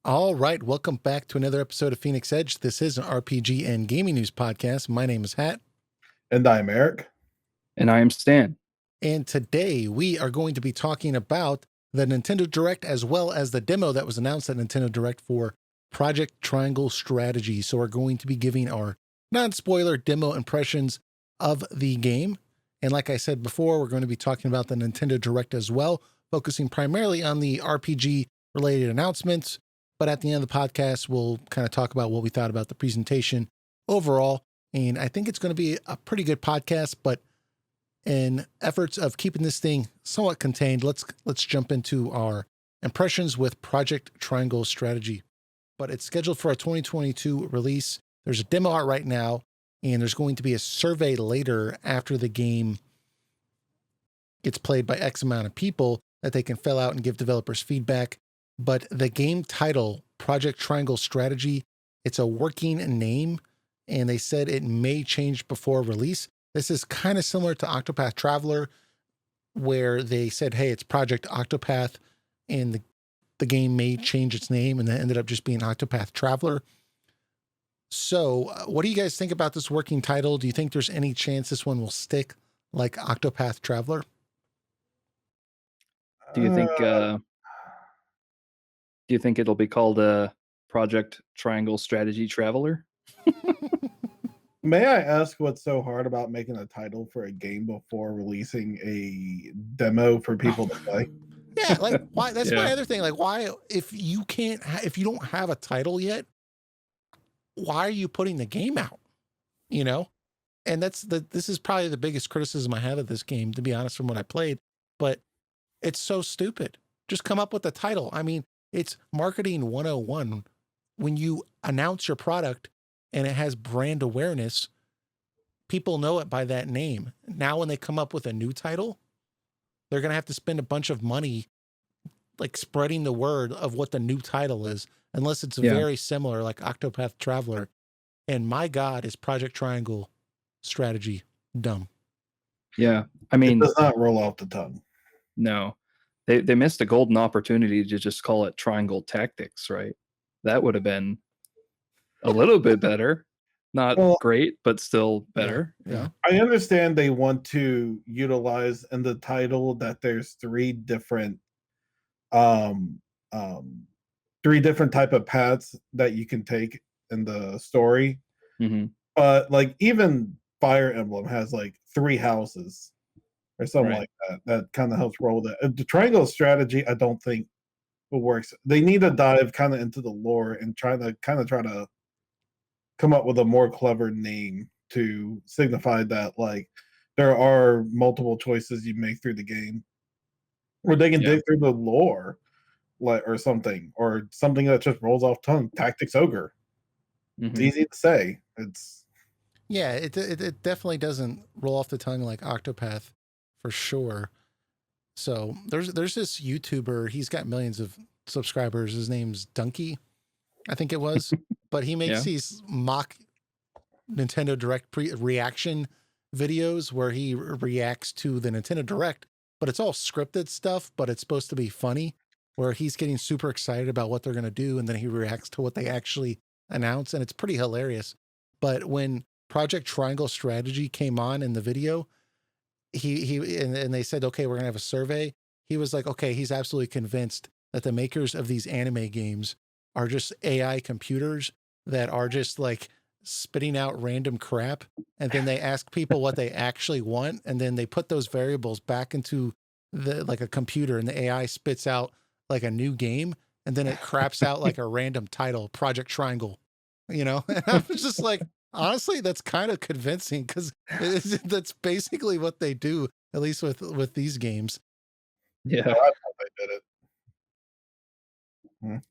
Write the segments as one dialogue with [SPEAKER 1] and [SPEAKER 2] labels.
[SPEAKER 1] All right, welcome back to another episode of Phoenix Edge. This is an RPG and gaming news podcast. My name is Hat.
[SPEAKER 2] And I'm Eric.
[SPEAKER 3] And I am Stan.
[SPEAKER 1] And today we are going to be talking about the Nintendo Direct as well as the demo that was announced at Nintendo Direct for Project Triangle Strategy. So we're going to be giving our non-spoiler demo impressions of the game. And like I said before, we're going to be talking about the Nintendo Direct as well, focusing primarily on the RPG related announcements. But at the end of the podcast, we'll kind of talk about what we thought about the presentation overall. And I think it's going to be a pretty good podcast, but in efforts of keeping this thing somewhat contained, let's jump into our impressions with Project Triangle Strategy. But it's scheduled for a 2022 release. There's a demo out right now, and there's going to be a survey later after the game gets played by X amount of people that they can fill out and give developers feedback. But the game title, Project Triangle Strategy, it's a working name, and they said it may change before release. This is kind of similar to Octopath Traveler, where they said, hey, it's Project Octopath, and the game may change its name, and then ended up just being Octopath Traveler. So what do you guys think about this working title? Do you think there's any chance this one will stick like Octopath Traveler?
[SPEAKER 3] Do you think it'll be called Project Triangle Strategy Traveler?
[SPEAKER 2] May I ask what's so hard about making a title for a game before releasing a demo for people to play?
[SPEAKER 1] Yeah, like why? That's my other thing. Like, why, if you don't have a title yet, why are you putting the game out? You know, and this is probably the biggest criticism I have of this game, to be honest, from what I played. But it's so stupid. Just come up with a title. I mean, it's marketing 101. When you announce your product and it has brand awareness, people know it by that name. Now, when they come up with a new title, they're going to have to spend a bunch of money like spreading the word of what the new title is, unless it's very similar, like Octopath Traveler. And my God, is Project Triangle Strategy dumb?
[SPEAKER 3] Yeah, I mean,
[SPEAKER 2] it does not roll off the tongue.
[SPEAKER 3] No, they missed a golden opportunity to just call it Triangle Tactics, right? That would have been a little bit better. Not great, but still better.
[SPEAKER 1] Yeah.
[SPEAKER 2] I understand they want to utilize in the title that there's three different type of paths that you can take in the story.
[SPEAKER 3] Mm-hmm.
[SPEAKER 2] But like even Fire Emblem has like 3 houses or something like that. That kind of helps roll that. The Triangle Strategy, I don't think will work. They need to dive kind of into the lore and try to come up with a more clever name to signify that like there are multiple choices you make through the game, or they can dig through the lore, like or something that just rolls off tongue. Tactics Ogre.
[SPEAKER 3] Mm-hmm.
[SPEAKER 2] It's easy to say.
[SPEAKER 1] It definitely doesn't roll off the tongue like Octopath, for sure. So there's this YouTuber. He's got millions of subscribers. His name's Dunkey, I think it was. But he makes these mock Nintendo Direct reaction videos where he reacts to the Nintendo Direct, but it's all scripted stuff, but it's supposed to be funny, where he's getting super excited about what they're going to do, and then he reacts to what they actually announce, and it's pretty hilarious. But when Project Triangle Strategy came on in the video, and they said, okay, we're going to have a survey. He was like, okay, he's absolutely convinced that the makers of these anime games are just AI computers that are just like spitting out random crap. And then they ask people what they actually want. And then they put those variables back into like a computer, and the AI spits out like a new game. And then it craps out like a random title, Project Triangle, you know? And I was just like, honestly, that's kind of convincing, because that's basically what they do, at least with these games.
[SPEAKER 3] Yeah.
[SPEAKER 2] I thought they did it.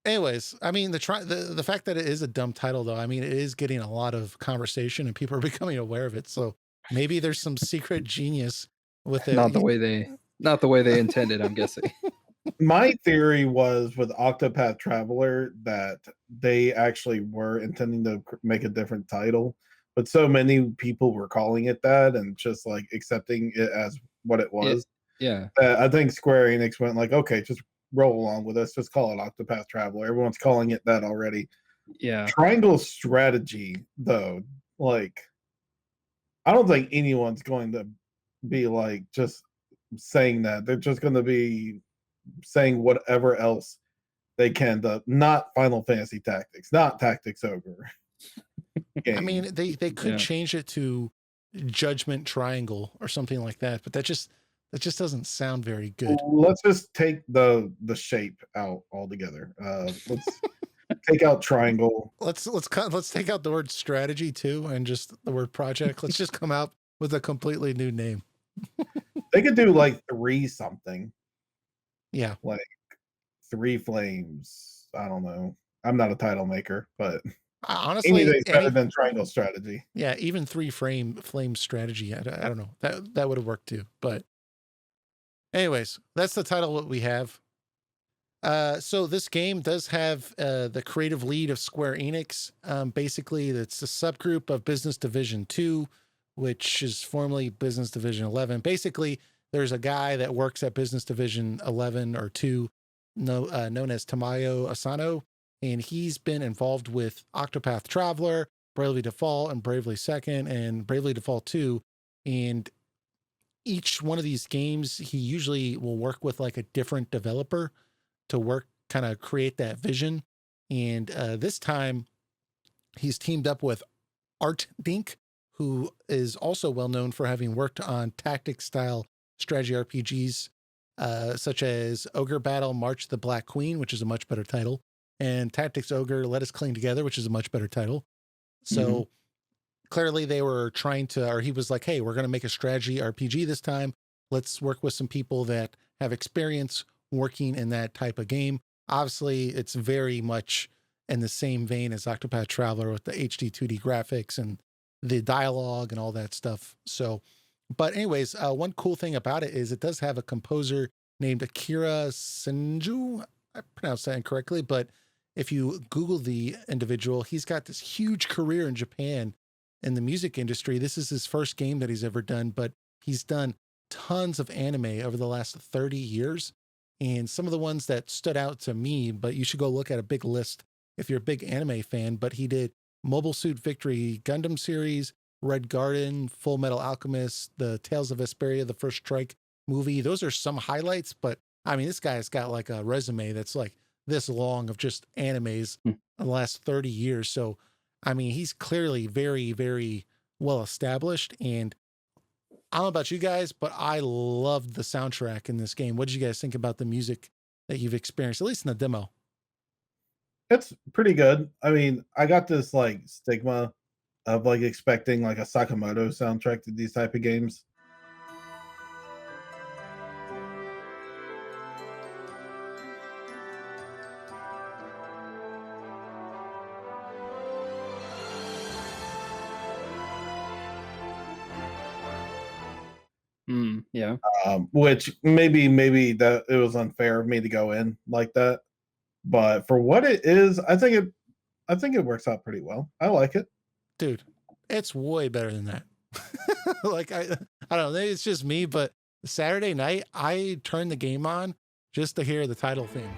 [SPEAKER 1] Anyways, I mean, the fact that it is a dumb title, though, I mean, it is getting a lot of conversation and people are becoming aware of it. So maybe there's some secret genius with it.
[SPEAKER 3] Not the way they intended, I'm guessing.
[SPEAKER 2] My theory was with Octopath Traveler that they actually were intending to make a different title, but so many people were calling it that and just like accepting it as what it
[SPEAKER 3] Yeah,
[SPEAKER 2] was.
[SPEAKER 3] yeah,
[SPEAKER 2] I think Square Enix went like, okay, just roll along with us. Just call it Octopath Traveler. Everyone's calling it that already.
[SPEAKER 3] yeah.
[SPEAKER 2] Triangle Strategy, though, like I don't think anyone's going to be like just saying that. They're just going to be saying whatever else they can to not Final Fantasy Tactics, not Tactics Ogre
[SPEAKER 1] I
[SPEAKER 2] game.
[SPEAKER 1] mean, they could
[SPEAKER 3] Yeah.
[SPEAKER 1] change it to Judgment Triangle or something like that, but that just doesn't sound very good.
[SPEAKER 2] Let's just take the shape out altogether. Let's take out triangle.
[SPEAKER 1] Let's take out the word strategy too, and just the word project. Let's just come out with a completely new name.
[SPEAKER 2] They could do like 3 something,
[SPEAKER 1] Yeah,
[SPEAKER 2] like 3 flames. I don't know. I'm not a title maker, but
[SPEAKER 1] honestly,
[SPEAKER 2] anything's better than triangle strategy.
[SPEAKER 1] yeah, even 3 flame strategy. I don't know, that would have worked too. But anyways, that's the title what we have. So this game does have the creative lead of Square Enix. Basically, it's a subgroup of Business Division 2, which is formerly Business Division 11. Basically, there's a guy that works at Business Division 11 or 2, known as Tamayo Asano, and he's been involved with Octopath Traveler, Bravely Default, and Bravely Second, and Bravely Default 2. And each one of these games, he usually will work with like a different developer to work, kind of create that vision. And this time he's teamed up with Art Dink, who is also well known for having worked on tactic style strategy RPGs, such as Ogre Battle March the Black Queen, which is a much better title, and Tactics Ogre Let Us Cling Together, which is a much better title. So clearly they were trying to, or he was like, hey, we're going to make a strategy RPG this time. Let's work with some people that have experience working in that type of game. Obviously, it's very much in the same vein as Octopath Traveler with the HD 2D graphics and the dialogue and all that stuff. So, but anyways, one cool thing about it is it does have a composer named Akira Senju. I pronounced that incorrectly, but if you Google the individual, he's got this huge career in Japan in the music industry. This is his first game that he's ever done, but he's done tons of anime over the last 30 years. And some of the ones that stood out to me, but you should go look at a big list if you're a big anime fan. But he did Mobile Suit Victory Gundam series, Red Garden, Full Metal Alchemist, the Tales of Vesperia, the First Strike movie. Those are some highlights, but I mean, this guy's got like a resume that's like this long of just animes in the last 30 years. So, I mean, he's clearly very, very well established. And I don't know about you guys, but I loved the soundtrack in this game. What did you guys think about the music that you've experienced, at least in the demo?
[SPEAKER 2] It's pretty good. I mean, I got this like stigma of like expecting like a Sakamoto soundtrack to these type of games.
[SPEAKER 3] Yeah.
[SPEAKER 2] Which maybe that it was unfair of me to go in like that, but for what it is, I think it works out pretty well. I like it,
[SPEAKER 1] dude. It's way better than that. Like I don't know. Maybe it's just me, but Saturday night I turned the game on just to hear the title theme.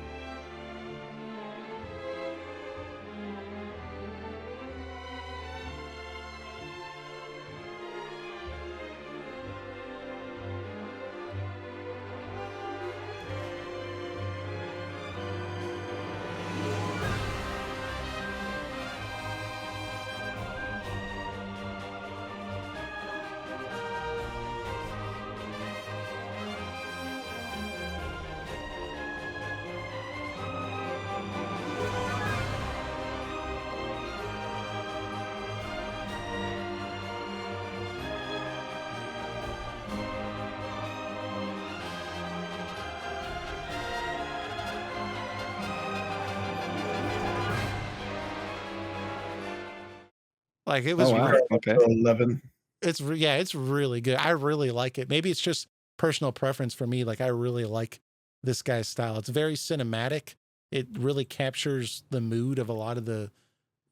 [SPEAKER 1] Like it was,
[SPEAKER 3] Okay.
[SPEAKER 2] 11.
[SPEAKER 1] It's yeah, it's really good. I really like it. Maybe it's just personal preference for me. Like I really like this guy's style. It's very cinematic. It really captures the mood of a lot of the,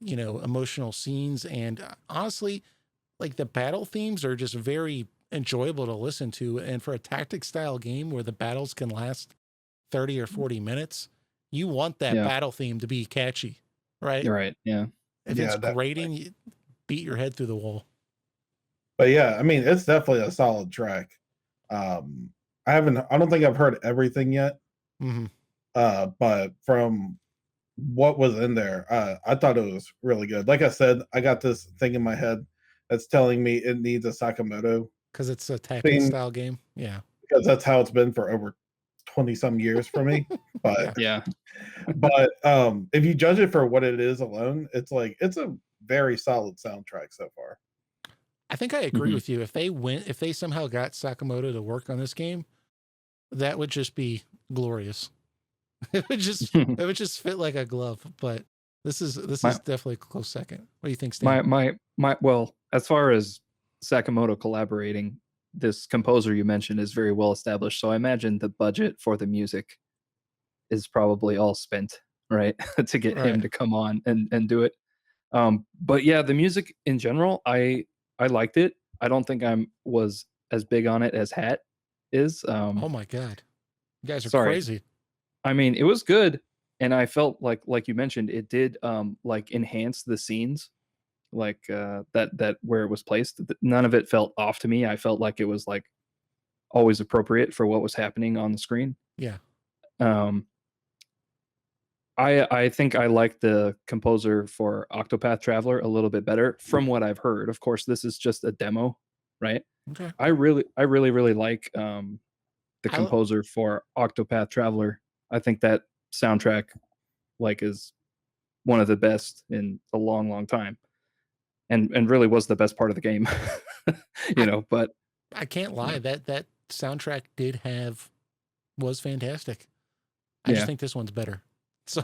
[SPEAKER 1] emotional scenes. And honestly, like the battle themes are just very enjoyable to listen to. And for a tactic style game where the battles can last 30 or 40 minutes, you want that battle theme to be catchy, right?
[SPEAKER 3] Right. Yeah.
[SPEAKER 1] If it's grating, you beat your head through the wall.
[SPEAKER 2] But yeah, I mean, it's definitely a solid track. I don't think I've heard everything yet.
[SPEAKER 1] Mm-hmm.
[SPEAKER 2] But from what was in there, I thought it was really good. Like I said, I got this thing in my head that's telling me it needs a Sakamoto
[SPEAKER 1] because it's a tactic style game. Yeah,
[SPEAKER 2] because that's how it's been for over 20 some years for me. But but if you judge it for what it is alone, it's a very solid soundtrack so far.
[SPEAKER 1] I think I agree with you. If they somehow got Sakamoto to work on this game, that would just be glorious. It would just fit like a glove. But this is definitely a close second. What do you think, Stan?
[SPEAKER 3] Well, as far as Sakamoto collaborating, this composer you mentioned is very well established. So I imagine the budget for the music is probably all spent, right? to get him to come on and do it. But yeah, the music in general, I liked it. I don't think was as big on it as Hat is.
[SPEAKER 1] Oh my God. You guys are crazy.
[SPEAKER 3] I mean, it was good. And I felt like you mentioned, it did like enhance the scenes, like that where it was placed. None of it felt off to me. I felt like it was like always appropriate for what was happening on the screen.
[SPEAKER 1] Yeah.
[SPEAKER 3] I think I like the composer for Octopath Traveler a little bit better from what I've heard. Of course, this is just a demo, right?
[SPEAKER 1] Okay.
[SPEAKER 3] I really like the composer for Octopath Traveler. I think that soundtrack is one of the best in a long time, and really was the best part of the game. But
[SPEAKER 1] I can't lie, that soundtrack was fantastic. I just think this one's better. So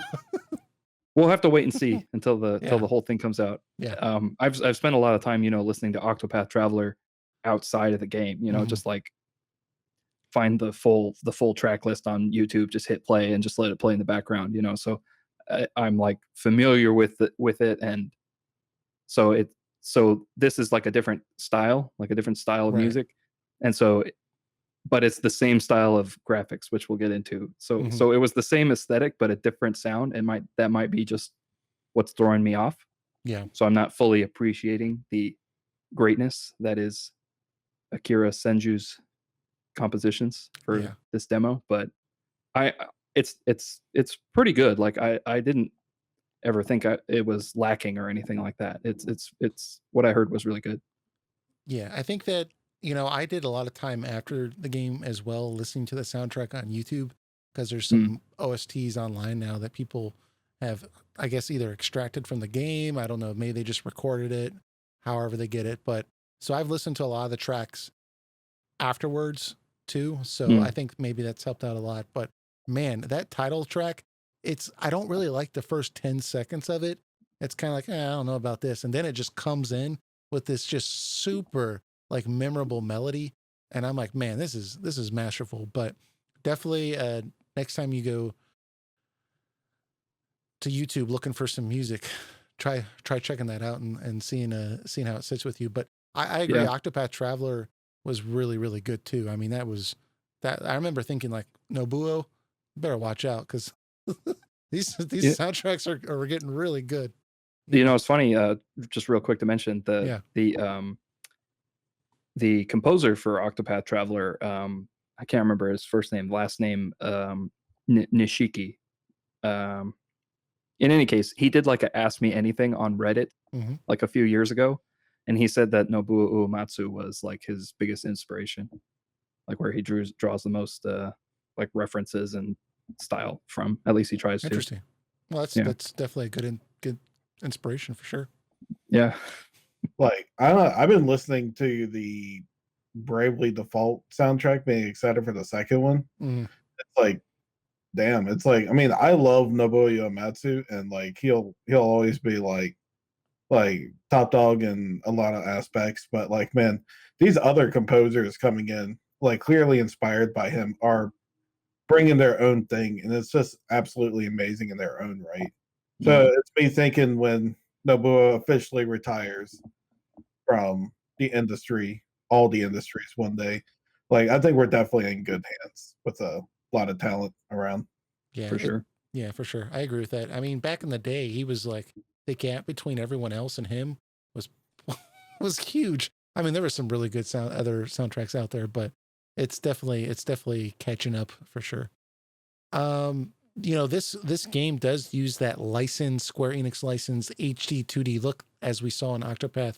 [SPEAKER 3] we'll have to wait and see until the whole thing comes out.
[SPEAKER 1] Yeah.
[SPEAKER 3] I've spent a lot of time, listening to Octopath Traveler outside of the game, just like find the full track list on YouTube, just hit play and just let it play in the background, so I'm like familiar with it. And so this is like a different style of music. And so, but it's the same style of graphics, which we'll get into. So it was the same aesthetic, but a different sound. And that might be just what's throwing me off.
[SPEAKER 1] Yeah.
[SPEAKER 3] So I'm not fully appreciating the greatness that is Akira Senju's compositions for this demo. But it's pretty good. Like I didn't ever think it was lacking or anything like that. It's what I heard was really good.
[SPEAKER 1] Yeah, I think that I did a lot of time after the game as well, listening to the soundtrack on YouTube, because there's some OSTs online now that people have, I guess, either extracted from the game. I don't know, maybe they just recorded it, however they get it. But so I've listened to a lot of the tracks afterwards too. So I think maybe that's helped out a lot. But man, that title track, I don't really like the first 10 seconds of it. It's kind of like, I don't know about this. And then it just comes in with this just super memorable melody. And I'm like, man, this is masterful. But definitely next time you go to YouTube looking for some music, try checking that out and seeing how it sits with you. But I agree. Yeah. Octopath Traveler was really, really good too. I mean, that I remember thinking like, Nobuo, better watch out, because these soundtracks are getting really good.
[SPEAKER 3] It's funny, just real quick to mention the composer for Octopath Traveler, I can't remember his first name, last name, Nishiki. In any case, he did like a Ask Me Anything on Reddit like a few years ago, and he said that Nobuo Uematsu was like his biggest inspiration, like where he draws the most like references and style from. At least he tries to.
[SPEAKER 1] Interesting. Well, that's definitely a good inspiration for sure.
[SPEAKER 3] Yeah.
[SPEAKER 2] Like I've been listening to the Bravely Default soundtrack, being excited for the second one. It's like, damn, it's like, I mean, I love Nobuo Uematsu, and like he'll always be like top dog in a lot of aspects, but like, man, these other composers coming in, like clearly inspired by him, are bringing their own thing, and it's just absolutely amazing in their own right. So
[SPEAKER 3] Mhm.
[SPEAKER 2] it's me thinking when Nobuo officially retires from the industry, all the industries one day, like I think we're definitely in good hands with a lot of talent around.
[SPEAKER 1] Yeah,
[SPEAKER 3] For sure.
[SPEAKER 1] yeah, for sure. I agree with that. I mean, back in the day, he was like the gap between everyone else and him was was huge. I mean, there were some really good other soundtracks out there, but it's definitely catching up for sure. This game does use that license, Square Enix license HD 2D look as we saw in Octopath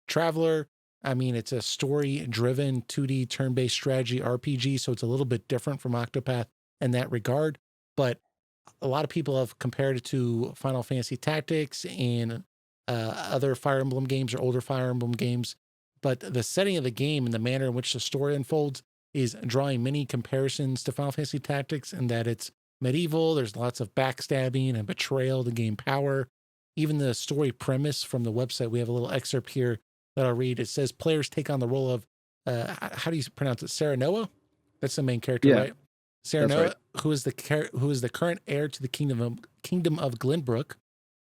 [SPEAKER 1] Traveler. I mean, it's a story-driven 2D turn-based strategy RPG, so it's a little bit different from Octopath in that regard. But a lot of people have compared it to Final Fantasy Tactics and other Fire Emblem games or older Fire Emblem games. But the setting of the game and the manner in which the story unfolds is drawing many comparisons to Final Fantasy Tactics in that it's medieval. There's lots of backstabbing and betrayal to gain power. Even the story premise from the website, we have a little excerpt here that I'll read. It says players take on the role of, how do you pronounce it? Serenoa? That's the main character,
[SPEAKER 3] Yeah,
[SPEAKER 1] right?
[SPEAKER 3] that's right.
[SPEAKER 1] Serenoa, who is the current heir to the kingdom of Glenbrook.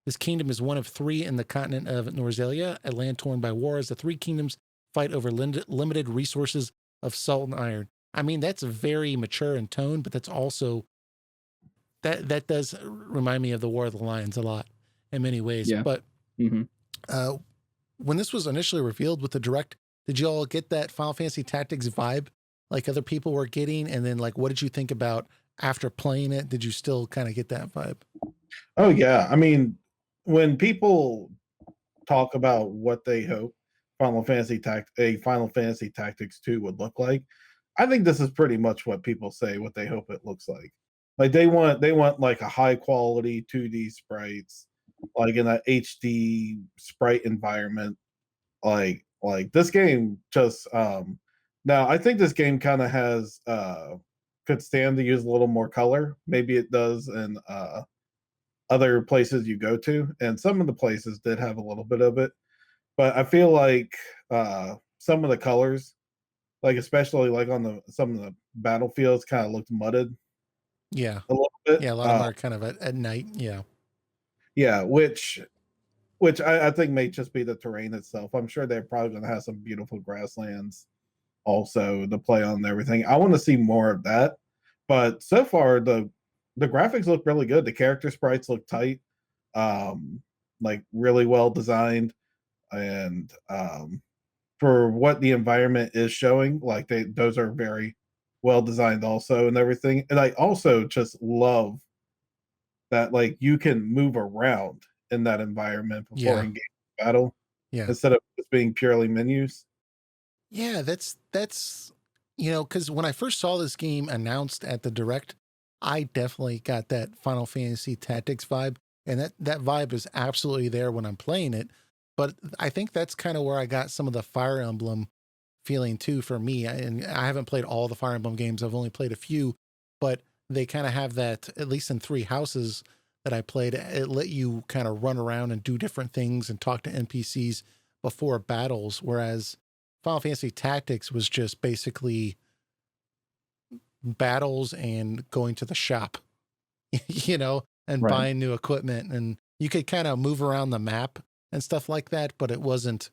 [SPEAKER 1] This kingdom is one of three in the continent of Norzelia, a land torn by war as the three kingdoms fight over limited resources of salt and iron. I mean, that's very mature in tone, but that's also that does remind me of the War of the Lions a lot in many ways.
[SPEAKER 3] Yeah.
[SPEAKER 1] But
[SPEAKER 3] hmm
[SPEAKER 1] uh, when this was initially revealed with the direct, did you all get that Final Fantasy Tactics vibe like other people were getting? And then like, what did you think about after playing it? Did you still kind of get that vibe?
[SPEAKER 2] Oh yeah, I mean, when people talk about what they hope Final Fantasy Tactics 2 would look like, I think this is pretty much what people say what they hope it looks like. Like they want like a high quality 2D sprites, like in a HD sprite environment. Like this game just now I think this game kind of has could stand to use a little more color. Maybe it does in other places you go to, and some of the places did have a little bit of it, but I feel like some of the colors, like especially like on the some of the battlefields, kind of looked mudded
[SPEAKER 1] Yeah.
[SPEAKER 2] a little bit.
[SPEAKER 1] Yeah. A lot of them are kind of at night. Yeah.
[SPEAKER 2] Yeah, which I think may just be the terrain itself. I'm sure they're probably going to have some beautiful grasslands also to play on and everything. I want to see more of that, but so far the graphics look really good. The character sprites look tight, um, like really well designed, and for what the environment is showing, like those are very well designed also and everything. And I also just love that like you can move around in that environment before
[SPEAKER 1] Yeah.
[SPEAKER 2] engaging battle
[SPEAKER 1] Yeah.
[SPEAKER 2] instead of just being purely menus.
[SPEAKER 1] Yeah. That's, because when I first saw this game announced at the direct, I definitely got that Final Fantasy Tactics vibe. And that vibe is absolutely there when I'm playing it. But I think that's kind of where I got some of the Fire Emblem feeling too for me. And I haven't played all the Fire Emblem games. I've only played a few, but they kind of have that, at least in Three Houses that I played, it let you kind of run around and do different things and talk to NPCs before battles. Whereas Final Fantasy Tactics was just basically battles and going to the shop, and
[SPEAKER 3] Right.
[SPEAKER 1] buying new equipment. And you could kind of move around the map and stuff like that, but it wasn't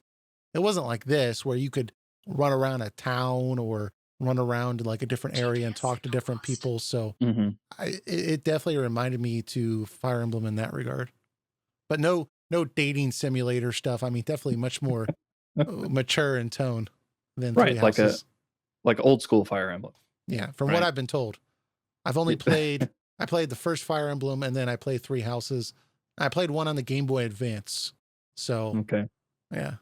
[SPEAKER 1] like this where you could run around a town or run around like a different area and talk to different people. So
[SPEAKER 3] hmm
[SPEAKER 1] it definitely reminded me to Fire Emblem in that regard. But no dating simulator stuff. I mean, definitely much more mature in tone than Three
[SPEAKER 3] Right.
[SPEAKER 1] Houses.
[SPEAKER 3] Like old school Fire Emblem.
[SPEAKER 1] Yeah, from what
[SPEAKER 3] Right.
[SPEAKER 1] I've been told. I've only I played the first Fire Emblem and then I played Three Houses. I played one on the Game Boy Advance. So
[SPEAKER 3] Okay.
[SPEAKER 1] yeah.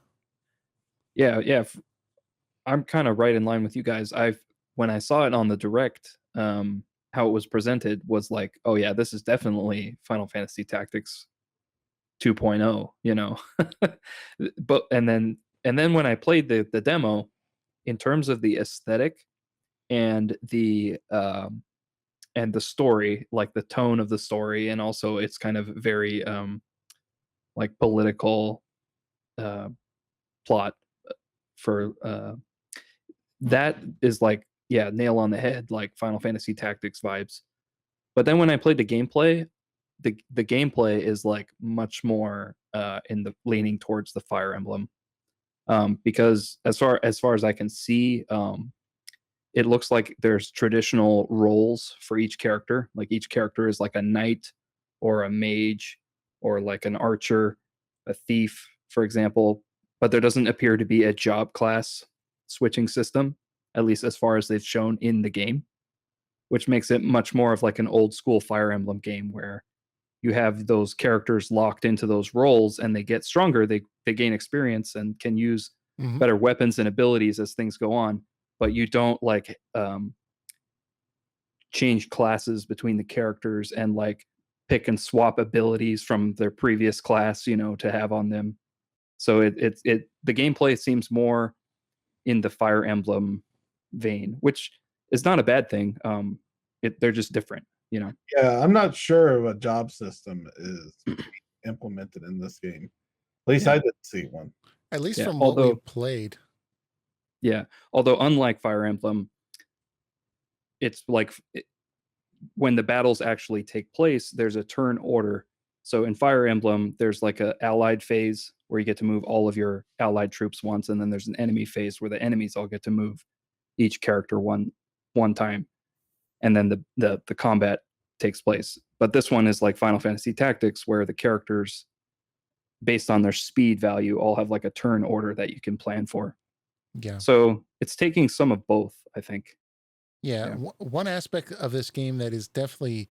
[SPEAKER 3] Yeah. Yeah. I'm kind of right in line with you guys. When I saw it on the direct, how it was presented was like, oh yeah, this is definitely Final Fantasy Tactics 2.0, but and then when I played the demo, in terms of the aesthetic and the story, like the tone of the story, and also it's kind of very like political uh plot for that is like yeah, nail on the head, like Final Fantasy Tactics vibes. But then when I played the gameplay, the gameplay is like much more in the leaning towards the Fire Emblem. Because as far as I can see, it looks like there's traditional roles for each character. Like each character is like a knight or a mage or like an archer, a thief, for example. But there doesn't appear to be a job class switching system, at least as far as they've shown in the game, which makes it much more of like an old school Fire Emblem game where you have those characters locked into those roles and they get stronger, they gain experience and can use
[SPEAKER 1] Mhm.
[SPEAKER 3] better weapons and abilities as things go on, but you don't like change classes between the characters and like pick and swap abilities from their previous class, to have on them. So it the gameplay seems more in the Fire Emblem vein, which is not a bad thing. They're just different,
[SPEAKER 2] Yeah, I'm not sure if a job system is implemented in this game. At least
[SPEAKER 3] Yeah.
[SPEAKER 2] I didn't see one.
[SPEAKER 1] At least
[SPEAKER 3] Yeah,
[SPEAKER 1] from what we played.
[SPEAKER 3] Yeah, although unlike Fire Emblem, it's like when the battles actually take place, there's a turn order. So in Fire Emblem, there's like a allied phase where you get to move all of your allied troops once, and then there's an enemy phase where the enemies all get to move each character one time, and then the combat takes place. But this one is like Final Fantasy Tactics, where the characters, based on their speed value, all have like a turn order that you can plan for.
[SPEAKER 1] Yeah.
[SPEAKER 3] So it's taking some of both, I think.
[SPEAKER 1] Yeah. One aspect of this game that is definitely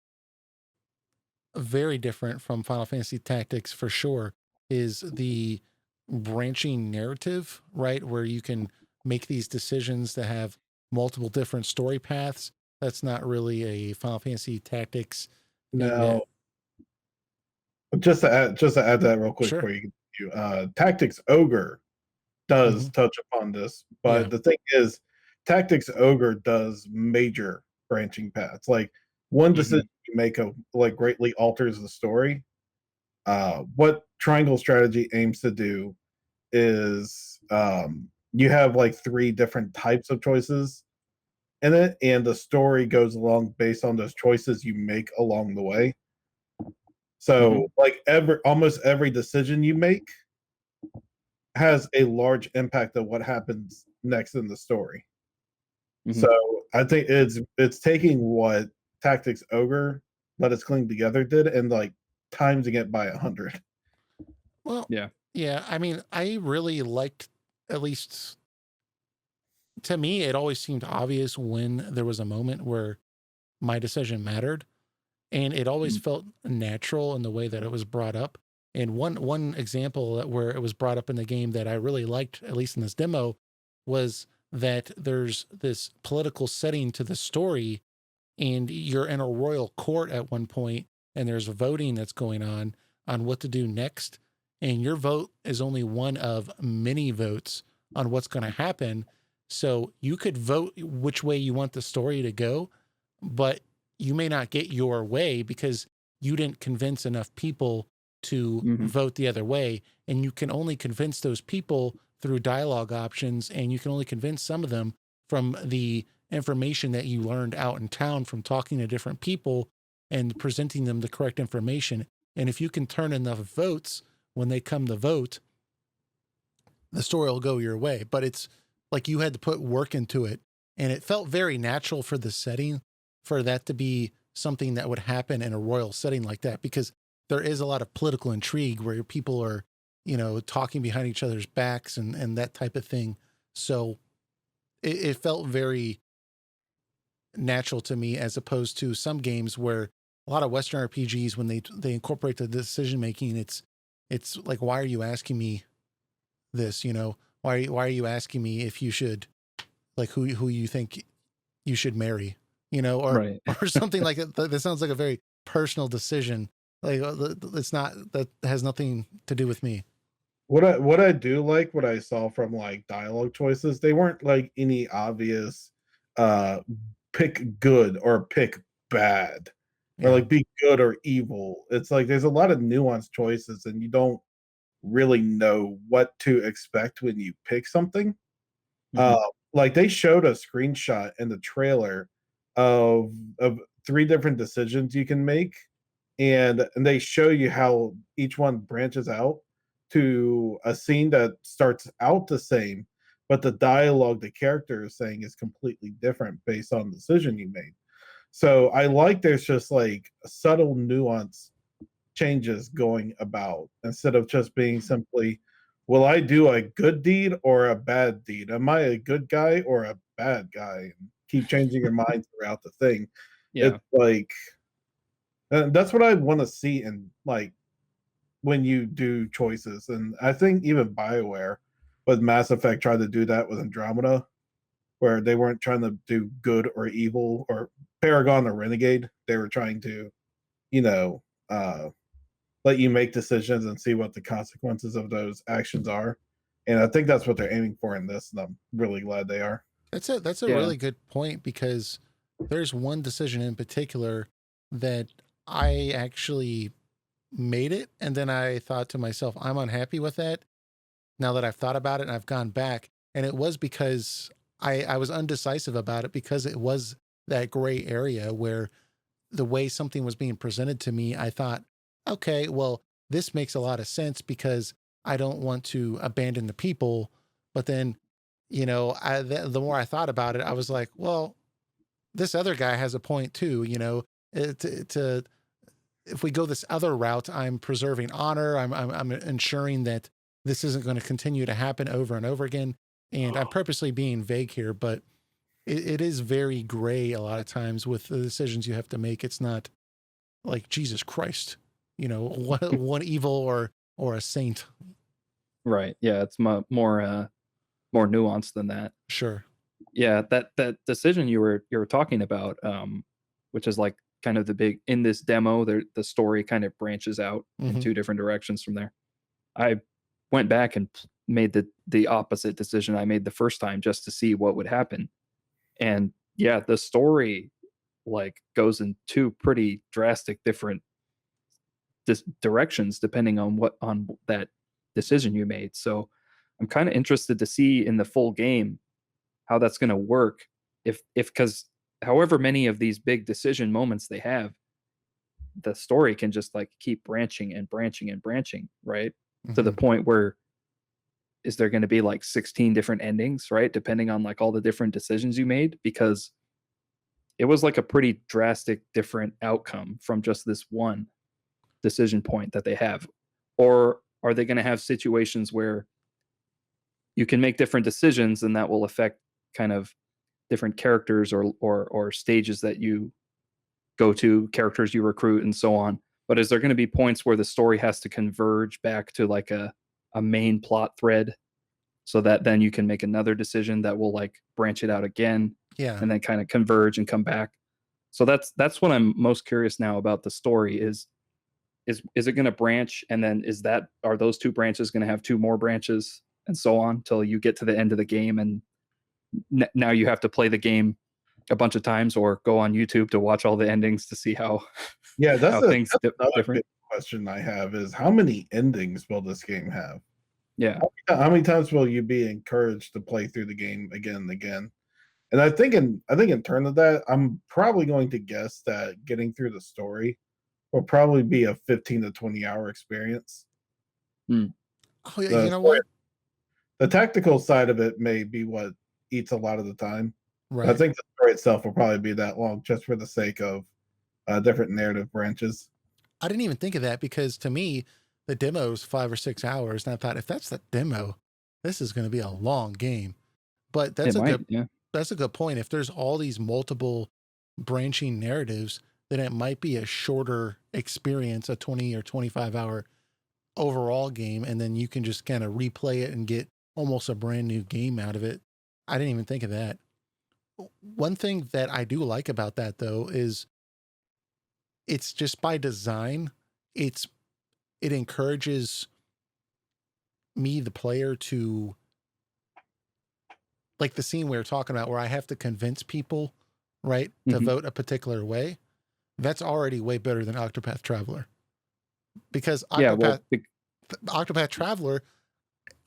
[SPEAKER 1] very different from Final Fantasy Tactics for sure is the branching narrative, right? Where you can make these decisions that have multiple different story paths. That's not really a Final Fantasy Tactics thing.
[SPEAKER 2] Now, just to add to that real quick
[SPEAKER 1] Sure.
[SPEAKER 2] before you Tactics Ogre does touch upon this, but the thing is, Tactics Ogre does major branching paths. Like one decision you make greatly alters the story. What Triangle Strategy aims to do is you have like 3 different types of choices in it, and the story goes along based on those choices you make along the way. So, like almost every decision you make has a large impact of what happens next in the story. So I think it's taking what Tactics Ogre Let Us Cling Together did and like timesing it by 100.
[SPEAKER 1] Well,
[SPEAKER 3] Yeah.
[SPEAKER 1] I mean, I really liked, at least to me, it always seemed obvious when there was a moment where my decision mattered, and it always felt natural in the way that it was brought up. And one example where it was brought up in the game that I really liked, at least in this demo, was that there's this political setting to the story, and you're in a royal court at one point, and there's voting that's going on what to do next, and your vote is only one of many votes on what's going to happen. So you could vote which way you want the story to go, but you may not get your way because you didn't convince enough people to vote the other way. And you can only convince those people through dialogue options, and you can only convince some of them from the information that you learned out in town from talking to different people and presenting them the correct information. And if you can turn enough votes when they come to vote, the story will go your way. But it's like you had to put work into it, and it felt very natural for the setting for that to be something that would happen in a royal setting like that, because there is a lot of political intrigue where people are, talking behind each other's backs and that type of thing. So it felt very natural to me, as opposed to some games where a lot of Western RPGs, when they incorporate the decision making, it's like, why are you asking me this? Why are you asking me if you should, like, who you think you should marry, or or something like that. That sounds like a very personal decision. Like, it's not, that has nothing to do with me.
[SPEAKER 2] What I do like, what I saw from like dialogue choices, they weren't like any obvious pick good or pick bad, or like be good or evil. It's like there's a lot of nuanced choices, and you don't really know what to expect when you pick something. like they showed a screenshot in the trailer of 3 different decisions you can make, and they show you how each one branches out to a scene that starts out the same, but the dialogue the character is saying is completely different based on the decision you made. So I like there's just like subtle nuance changes going about instead of just being simply, will I do a good deed or a bad deed? Am I a good guy or a bad guy? And keep changing your mind throughout the thing.
[SPEAKER 3] Yeah.
[SPEAKER 2] It's like, and that's what I want to see in like when you do choices. And I think even BioWare with Mass Effect tried to do that with Andromeda, where they weren't trying to do good or evil or Paragon or Renegade. They were trying to, you know, let you make decisions and see what the consequences of those actions are. And I think that's what they're aiming for in this, and I'm really glad they are.
[SPEAKER 1] That's a
[SPEAKER 3] Yeah.
[SPEAKER 1] really good point, because there's one decision in particular that I actually made it, and then I thought to myself, I'm unhappy with that now that I've thought about it and I've gone back. And it was because I was undecisive about it, because it was that gray area where the way something was being presented to me, I thought, okay, well, this makes a lot of sense because I don't want to abandon the people. But then, the more I thought about it, I was like, well, this other guy has a point too. If we go this other route, I'm preserving honor. I'm ensuring that this isn't going to continue to happen over and over again. And I'm purposely being vague here, but it is very gray a lot of times with the decisions you have to make. It's not like Jesus Christ, one evil or a saint.
[SPEAKER 3] Right. Yeah, it's more nuanced than that.
[SPEAKER 1] Sure.
[SPEAKER 3] Yeah, that decision you were talking about, which is like kind of the big in this demo, the story kind of branches out in
[SPEAKER 1] Mhm.
[SPEAKER 3] 2 different directions from there. I went back and made the opposite decision I made the first time just to see what would happen. And yeah, the story like goes in 2 pretty drastic different directions depending on that decision you made. So I'm kind of interested to see in the full game how that's going to work, if because however many of these big decision moments they have, the story can just like keep branching and branching and branching, right? To the
[SPEAKER 1] Mhm.
[SPEAKER 3] point where is there going to be like 16 different endings, right? Depending on like all the different decisions you made, because it was like a pretty drastic different outcome from just this one decision point that they have. Or are they going to have situations where you can make different decisions and that will affect kind of different characters or stages that you go to, characters you recruit, and so on. But is there going to be points where the story has to converge back to like a main plot thread so that then you can make another decision that will like branch it out again
[SPEAKER 1] Yeah.
[SPEAKER 3] and then kind of converge and come back? So that's what I'm most curious now about the story is it going to branch, and then are those 2 branches going to have 2 more branches and so on till you get to the end of the game, and now you have to play the game a bunch of times or go on YouTube to watch all the endings to see how
[SPEAKER 2] Yeah,
[SPEAKER 3] how things
[SPEAKER 2] that's another
[SPEAKER 3] different.
[SPEAKER 2] big question I have is how many endings will this game have?
[SPEAKER 3] Yeah.
[SPEAKER 2] How many times will you be encouraged to play through the game again and again? And I think in turn of that, I'm probably going to guess that getting through the story will probably be a 15 to 20-hour experience.
[SPEAKER 3] Hmm.
[SPEAKER 1] Oh, yeah,
[SPEAKER 2] The
[SPEAKER 1] you know
[SPEAKER 2] story,
[SPEAKER 1] what?
[SPEAKER 2] the tactical side of it may be what eats a lot of the time. But I
[SPEAKER 1] Right.
[SPEAKER 2] think the story itself will probably be that long just for the sake of different narrative branches.
[SPEAKER 1] I didn't even think of that, because to me, the demo is 5 or 6 hours. And I thought, if that's the demo, this is going to be a long game. But
[SPEAKER 3] It might, yeah.
[SPEAKER 1] that's a good point. If there's all these multiple branching narratives, then it might be a shorter experience, a 20 or 25-hour overall game. And then you can just kind of replay it and get almost a brand new game out of it. I didn't even think of that. One thing that I do like about that, though, is it's just by design. It encourages me, the player, to, like the scene we were talking about where I have to convince people, right, to
[SPEAKER 3] Mhm.
[SPEAKER 1] vote a particular way. That's already way better than Octopath Traveler, because
[SPEAKER 3] Yeah, well,
[SPEAKER 1] Octopath Traveler,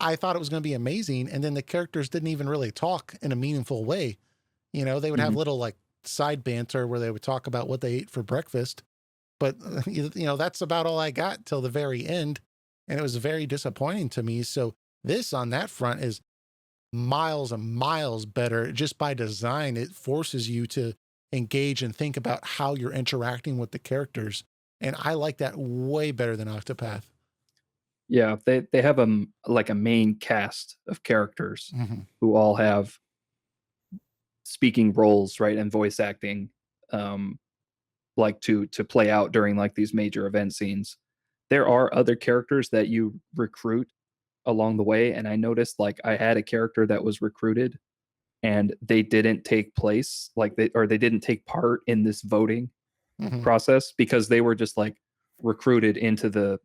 [SPEAKER 1] I thought it was going to be amazing. And then the characters didn't even really talk in a meaningful way. You know, they would have
[SPEAKER 3] Mhm.
[SPEAKER 1] little like side banter where they would talk about what they ate for breakfast. But, you know, that's about all I got till the very end. And it was very disappointing to me. So this on that front is miles and miles better just by design. It forces you to engage and think about how you're interacting with the characters. And I like that way better than Octopath.
[SPEAKER 3] Yeah, they have like a main cast of characters
[SPEAKER 1] Mm-hmm.
[SPEAKER 3] who all have speaking roles, right, and voice acting, like to play out during like these major event scenes. There are other characters that you recruit along the way, and I noticed like I had a character that was recruited and they didn't take place, like they didn't take part in this voting
[SPEAKER 1] Mm-hmm.
[SPEAKER 3] process because they were just like recruited into the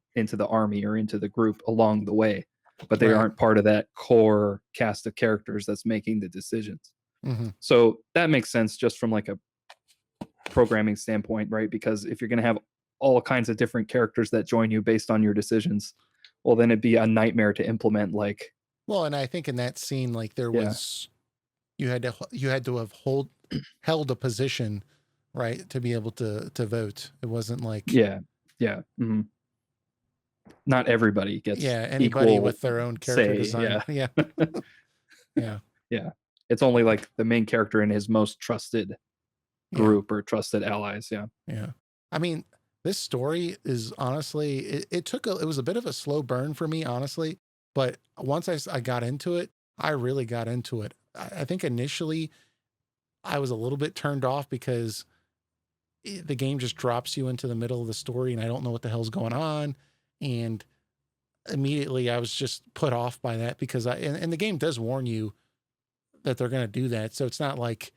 [SPEAKER 3] army or into the group along the way, but they
[SPEAKER 1] Right.
[SPEAKER 3] aren't part of that core cast of characters that's making the decisions.
[SPEAKER 1] Mm-hmm.
[SPEAKER 3] So that makes sense just from like a programming standpoint, right? Because if you're going to have all kinds of different characters that join you based on your decisions, well then it'd be a nightmare to implement. Like,
[SPEAKER 1] Well, and I think in that scene, like there
[SPEAKER 3] yeah,
[SPEAKER 1] was, you had to have held a position, right, to be able to vote. It wasn't like,
[SPEAKER 3] yeah, yeah. Not everybody gets
[SPEAKER 1] yeah, anybody
[SPEAKER 3] equal
[SPEAKER 1] with their own character
[SPEAKER 3] say.
[SPEAKER 1] design.
[SPEAKER 3] Yeah.
[SPEAKER 1] Yeah. Yeah.
[SPEAKER 3] Yeah. It's only like the main character and his most trusted
[SPEAKER 1] Yeah.
[SPEAKER 3] group or trusted allies. Yeah.
[SPEAKER 1] Yeah. I mean, this story is honestly, it was a bit of a slow burn for me, honestly. But once I got into it, I really got into it. I think initially I was a little bit turned off because the game just drops you into the middle of the story and I don't know what the hell's going on. And immediately I was just put off by that because and the game does warn you that they're going to do that. So it's not like,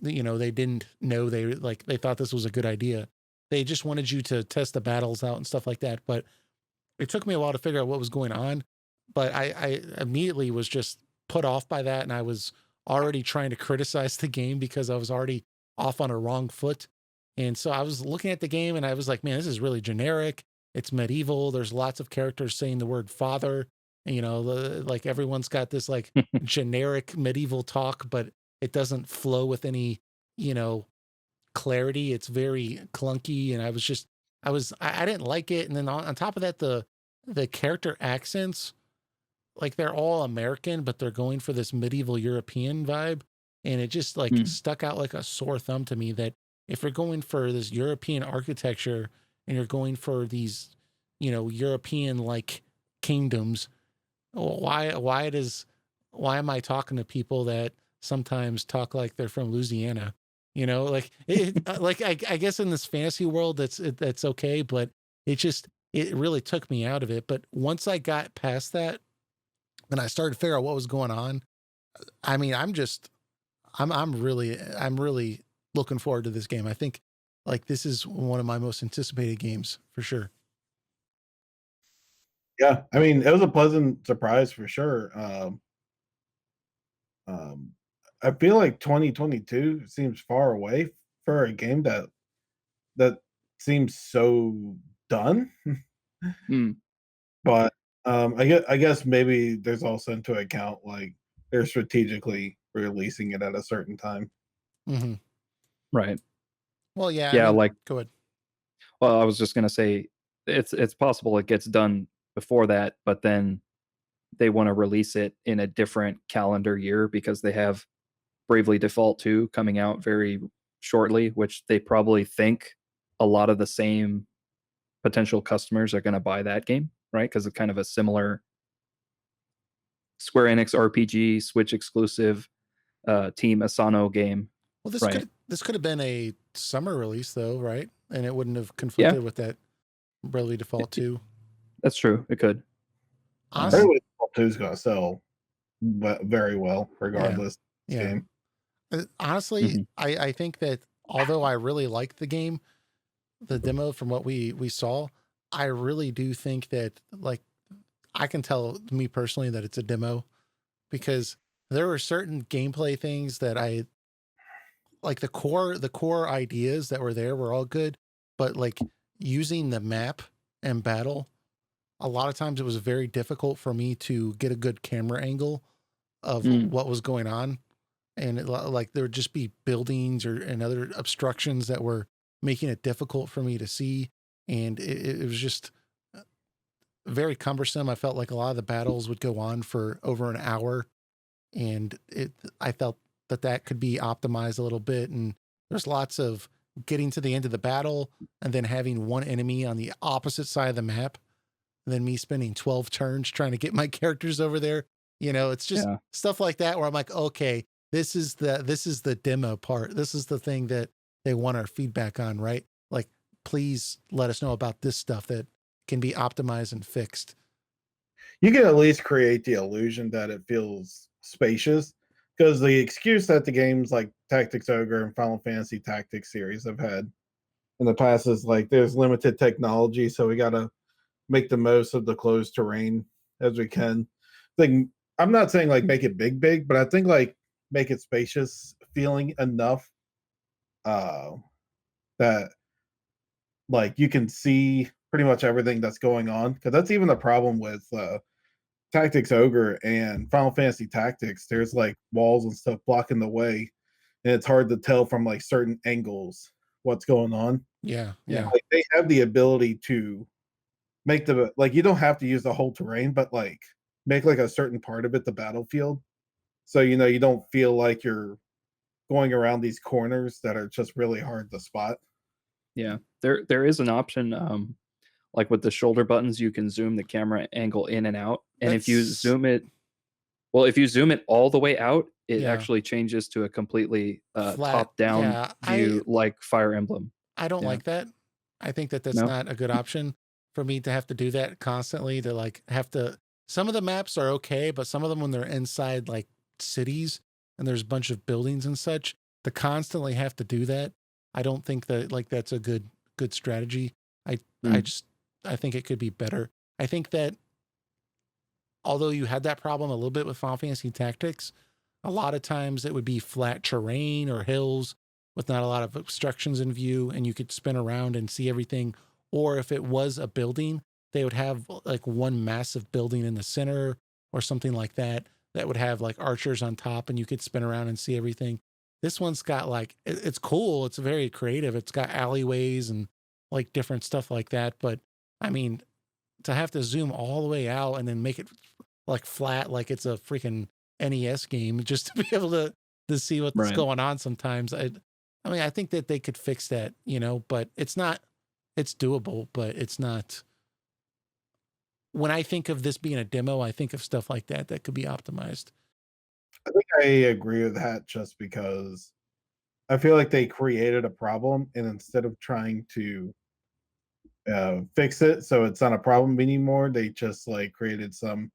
[SPEAKER 1] you know, they didn't know, they thought this was a good idea. They just wanted you to test the battles out and stuff like that. But it took me a while to figure out what was going on. But I immediately was just put off by that. And I was already trying to criticize the game because I was already off on a wrong foot. And so I was looking at the game and I was like, man, this is really generic. It's medieval. There's lots of characters saying the word father. And, you know, like everyone's got this like generic medieval talk, but it doesn't flow with any, you know, clarity. It's very clunky. And I didn't like it. And then on top of that, the character accents, like they're all American, but they're going for this medieval European vibe. And it just like
[SPEAKER 3] Mm.
[SPEAKER 1] stuck out like a sore thumb to me that if you're going for this European architecture and you're going for these, you know, European like kingdoms, why am I talking to people that sometimes talk like they're from Louisiana? You know, like like I guess in this fantasy world that's okay, but it really took me out of it. But once I got past that and I started to figure out what was going on, I mean, I'm really looking forward to this game. I think like this is one of my most anticipated games for sure.
[SPEAKER 2] Yeah, I mean, it was a pleasant surprise for sure. Um, I feel like 2022 seems far away for a game that seems so done.
[SPEAKER 3] Mm.
[SPEAKER 2] But I guess maybe there's also into account like they're strategically releasing it at a certain time.
[SPEAKER 1] Hmm.
[SPEAKER 3] Right.
[SPEAKER 1] Well, yeah, I
[SPEAKER 3] Yeah.
[SPEAKER 1] mean,
[SPEAKER 3] Like,
[SPEAKER 1] go ahead.
[SPEAKER 3] well, I was just gonna say it's possible it gets done before that, but then they want to release it in a different calendar year because they have Bravely Default 2 coming out very shortly, which they probably think a lot of the same potential customers are going to buy that game, right? Because it's kind of a similar Square Enix RPG, Switch exclusive, Team Asano game,
[SPEAKER 1] Well,
[SPEAKER 3] right?
[SPEAKER 1] this could have been a summer release though, right? And it wouldn't have
[SPEAKER 3] Yeah,
[SPEAKER 1] conflicted with that Bravely Default 2.
[SPEAKER 3] that's true. It could.
[SPEAKER 1] Honestly,
[SPEAKER 3] Um,
[SPEAKER 2] Bravely Default 2 is going to sell very well,
[SPEAKER 1] yeah.
[SPEAKER 2] regardless. This
[SPEAKER 1] Yeah.
[SPEAKER 2] game.
[SPEAKER 1] Honestly,
[SPEAKER 3] mhm.
[SPEAKER 1] I think that although I really liked the game, the demo from what we saw, I really do think that like I can tell me personally that it's a demo because there were certain gameplay things that I like the core ideas that were there were all good, but like using the map and battle a lot of times it was very difficult for me to get a good camera angle of
[SPEAKER 3] Mm,
[SPEAKER 1] what was going on. And like there would just be buildings and other obstructions that were making it difficult for me to see. And it was just very cumbersome. I felt like a lot of the battles would go on for over an hour, and I felt that that could be optimized a little bit. And there's lots of getting to the end of the battle and then having one enemy on the opposite side of the map, and then me spending 12 turns trying to get my characters over there. It's just
[SPEAKER 3] yeah.
[SPEAKER 1] stuff like that where I'm like, okay, this is the demo part. This is the thing that they want our feedback on, right? Like, please let us know about this stuff that can be optimized and fixed.
[SPEAKER 2] You can at least create the illusion that it feels spacious, because the excuse that the games like Tactics Ogre and Final Fantasy Tactics series have had in the past is like there's limited technology, so we gotta make the most of the closed terrain as we can. Like, I'm not saying like make it big, but I think like make it spacious feeling enough uh that like you can see pretty much everything that's going on. Because that's even the problem with Tactics Ogre and Final Fantasy Tactics. There's like walls and stuff blocking the way, and it's hard to tell from like certain angles what's going on.
[SPEAKER 1] Yeah,
[SPEAKER 3] Yeah.
[SPEAKER 1] yeah.
[SPEAKER 2] Like they have the ability to make the like you don't have to use the whole terrain, but like make like a certain part of it the battlefield. So you don't feel like you're going around these corners that are just really hard to spot.
[SPEAKER 3] Yeah. There is an option, like with the shoulder buttons, you can zoom the camera angle in and out. And if you
[SPEAKER 1] That's
[SPEAKER 3] zoom it well, if you zoom it all the way out, it
[SPEAKER 1] yeah.
[SPEAKER 3] actually changes to a completely
[SPEAKER 1] Flat.
[SPEAKER 3] top-down
[SPEAKER 1] Yeah.
[SPEAKER 3] view like Fire Emblem.
[SPEAKER 1] I don't
[SPEAKER 3] Yeah.
[SPEAKER 1] like that. I think that that's
[SPEAKER 3] No?
[SPEAKER 1] not a good option for me to have to do that constantly, to like have to. Some of the maps are okay, but some of them when they're inside like cities and there's a bunch of buildings and such, to constantly have to do that, I don't think that like that's a good strategy. I
[SPEAKER 3] Mm,
[SPEAKER 1] just I think it could be better. I think that although you had that problem a little bit with Final Fantasy Tactics, a lot of times it would be flat terrain or hills with not a lot of obstructions in view, and you could spin around and see everything. Or if it was a building, they would have like one massive building in the center or something like that that would have like archers on top, and you could spin around and see everything. This one's got like it's cool. It's very creative. It's got alleyways and like different stuff like that. But I mean, to have to zoom all the way out and then make it like flat, like it's a freaking NES game, just to be able to see what's
[SPEAKER 3] right.
[SPEAKER 1] going on sometimes. I mean, I think that they could fix that, but it's doable, but it's not. When I think of this being a demo, I think of stuff like that that could be optimized.
[SPEAKER 2] I think I agree with that just because I feel like they created a problem, and instead of trying to fix it so it's not a problem anymore, they just like created some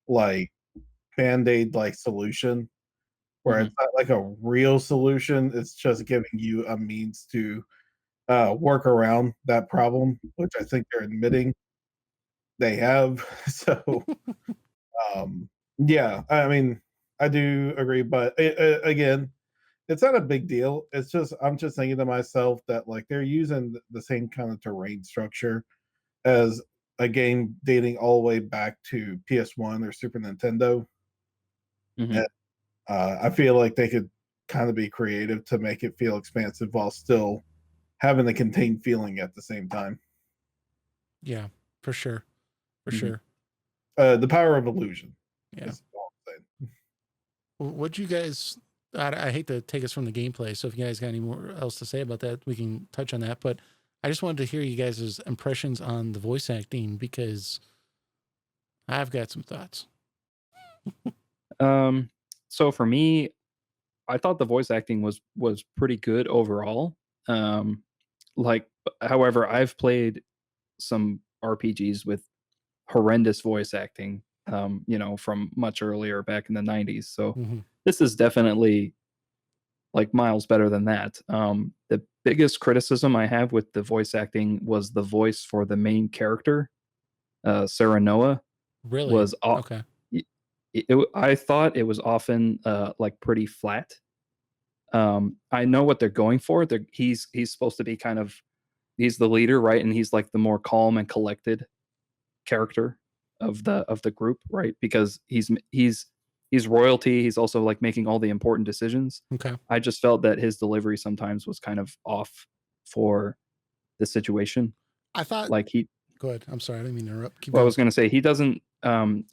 [SPEAKER 2] like band-aid like solution where
[SPEAKER 3] Mhm.
[SPEAKER 2] it's not like a real solution. It's just giving you a means to work around that problem, which I think they're admitting they have. So yeah, I mean, I do agree, but again, it's not a big deal. It's just I'm just thinking to myself that like they're using the same kind of terrain structure as a game dating all the way back to PS1 or Super Nintendo.
[SPEAKER 3] Mhm.
[SPEAKER 2] And I feel like they could kind of be creative to make it feel expansive while still having the contained feeling at the same time.
[SPEAKER 1] Yeah, for sure. For
[SPEAKER 3] Mhm.
[SPEAKER 1] sure.
[SPEAKER 2] The power of illusion
[SPEAKER 1] Yeah.
[SPEAKER 2] is all I'm saying.
[SPEAKER 1] What you guys, I hate to take us from the gameplay. So if you guys got any more else to say about that, we can touch on that. But I just wanted to hear you guys' impressions on the voice acting because I've got some thoughts.
[SPEAKER 3] Um, so for me, I thought the voice acting was pretty good overall. Um, however, I've played some RPGs with horrendous voice acting, from much earlier back in the 90s. So
[SPEAKER 1] Hmm.
[SPEAKER 3] this is definitely like miles better than that. The biggest criticism I have with the voice acting was the voice for the main character, Sarah Noah,
[SPEAKER 1] Really?
[SPEAKER 3] was
[SPEAKER 1] Okay.
[SPEAKER 3] I thought it was often like pretty flat. I know what they're going for. He's supposed to be kind of he's the leader, right? And he's like the more calm and collected character of the group, right? Because he's royalty. He's also like making all the important decisions.
[SPEAKER 1] Okay.
[SPEAKER 3] I just felt that his delivery sometimes was kind of off for the situation.
[SPEAKER 1] I thought,
[SPEAKER 3] Like
[SPEAKER 1] go ahead. I'm sorry. I didn't mean to interrupt. Keep
[SPEAKER 3] well, I
[SPEAKER 1] going.
[SPEAKER 3] was going to say he doesn't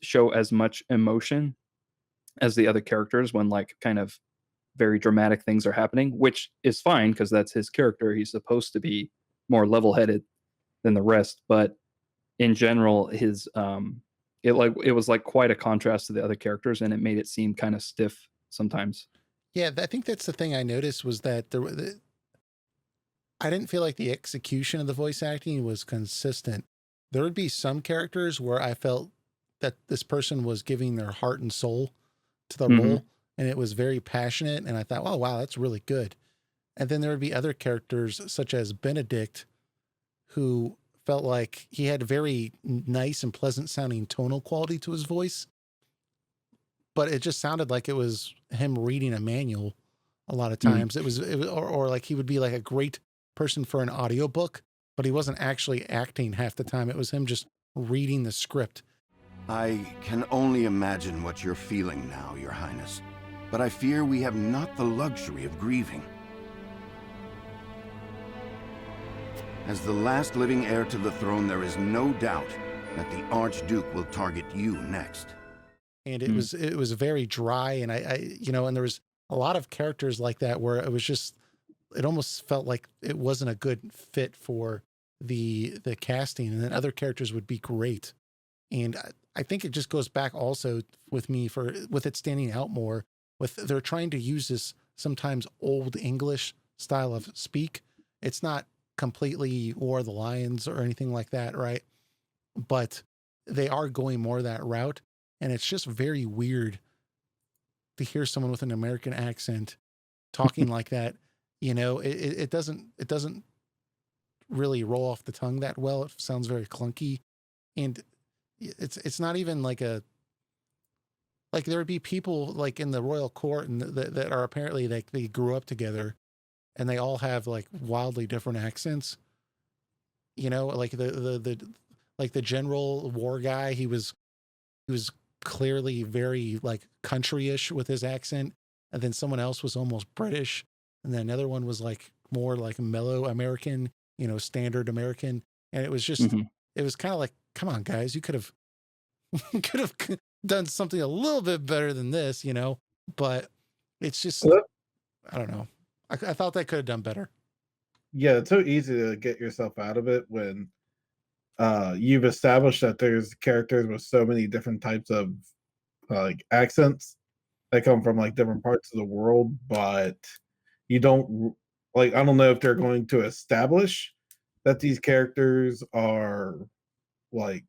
[SPEAKER 3] show as much emotion as the other characters when like kind of very dramatic things are happening, which is fine because that's his character. He's supposed to be more level-headed than the rest, but in general, his it was like quite a contrast to the other characters, and it made it seem kind of stiff sometimes.
[SPEAKER 1] Yeah, I think that's the thing I noticed was that I didn't feel like the execution of the voice acting was consistent. There would be some characters where I felt that this person was giving their heart and soul to the
[SPEAKER 3] Mhm.
[SPEAKER 1] role, and it was very passionate, and I thought, oh wow, that's really good. And then there would be other characters such as Benedict, who felt like he had very nice and pleasant sounding tonal quality to his voice, but it just sounded like it was him reading a manual a lot of
[SPEAKER 3] Mm.
[SPEAKER 1] times. It was or like he would be like a great person for an audiobook, but he wasn't actually acting half the time. It was him just reading the script.
[SPEAKER 4] I can only imagine what you're feeling now, Your Highness, but I fear we have not the luxury of grieving. As the last living heir to the throne, there is no doubt that the Archduke will target you next.
[SPEAKER 1] And it was very dry, and I and there was a lot of characters like that where it was just, it almost felt like it wasn't a good fit for the casting, and then other characters would be great. And I think it just goes back also with me with it standing out more with they're trying to use this sometimes old English style of speak. It's not completely War of the Lions or anything like that, right? But they are going more that route, and it's just very weird to hear someone with an American accent talking like that. It doesn't really roll off the tongue that well. It sounds very clunky, and it's not even like there would be people like in the royal court and that are apparently like they grew up together, and they all have like wildly different accents. Like the general war guy, he was clearly very like countryish with his accent, and then someone else was almost British, and then another one was like more like mellow American, standard American, and it was just
[SPEAKER 3] Mhm.
[SPEAKER 1] it was kind of like, come on guys, you could have done something a little bit better than this, but it's just,
[SPEAKER 2] Well,
[SPEAKER 1] I don't know. I thought they could have done better.
[SPEAKER 2] yeah, it's so easy to get yourself out of it when you've established that there's characters with so many different types of like accents that come from like different parts of the world, but you don't like, I don't know if they're going to establish that these characters are like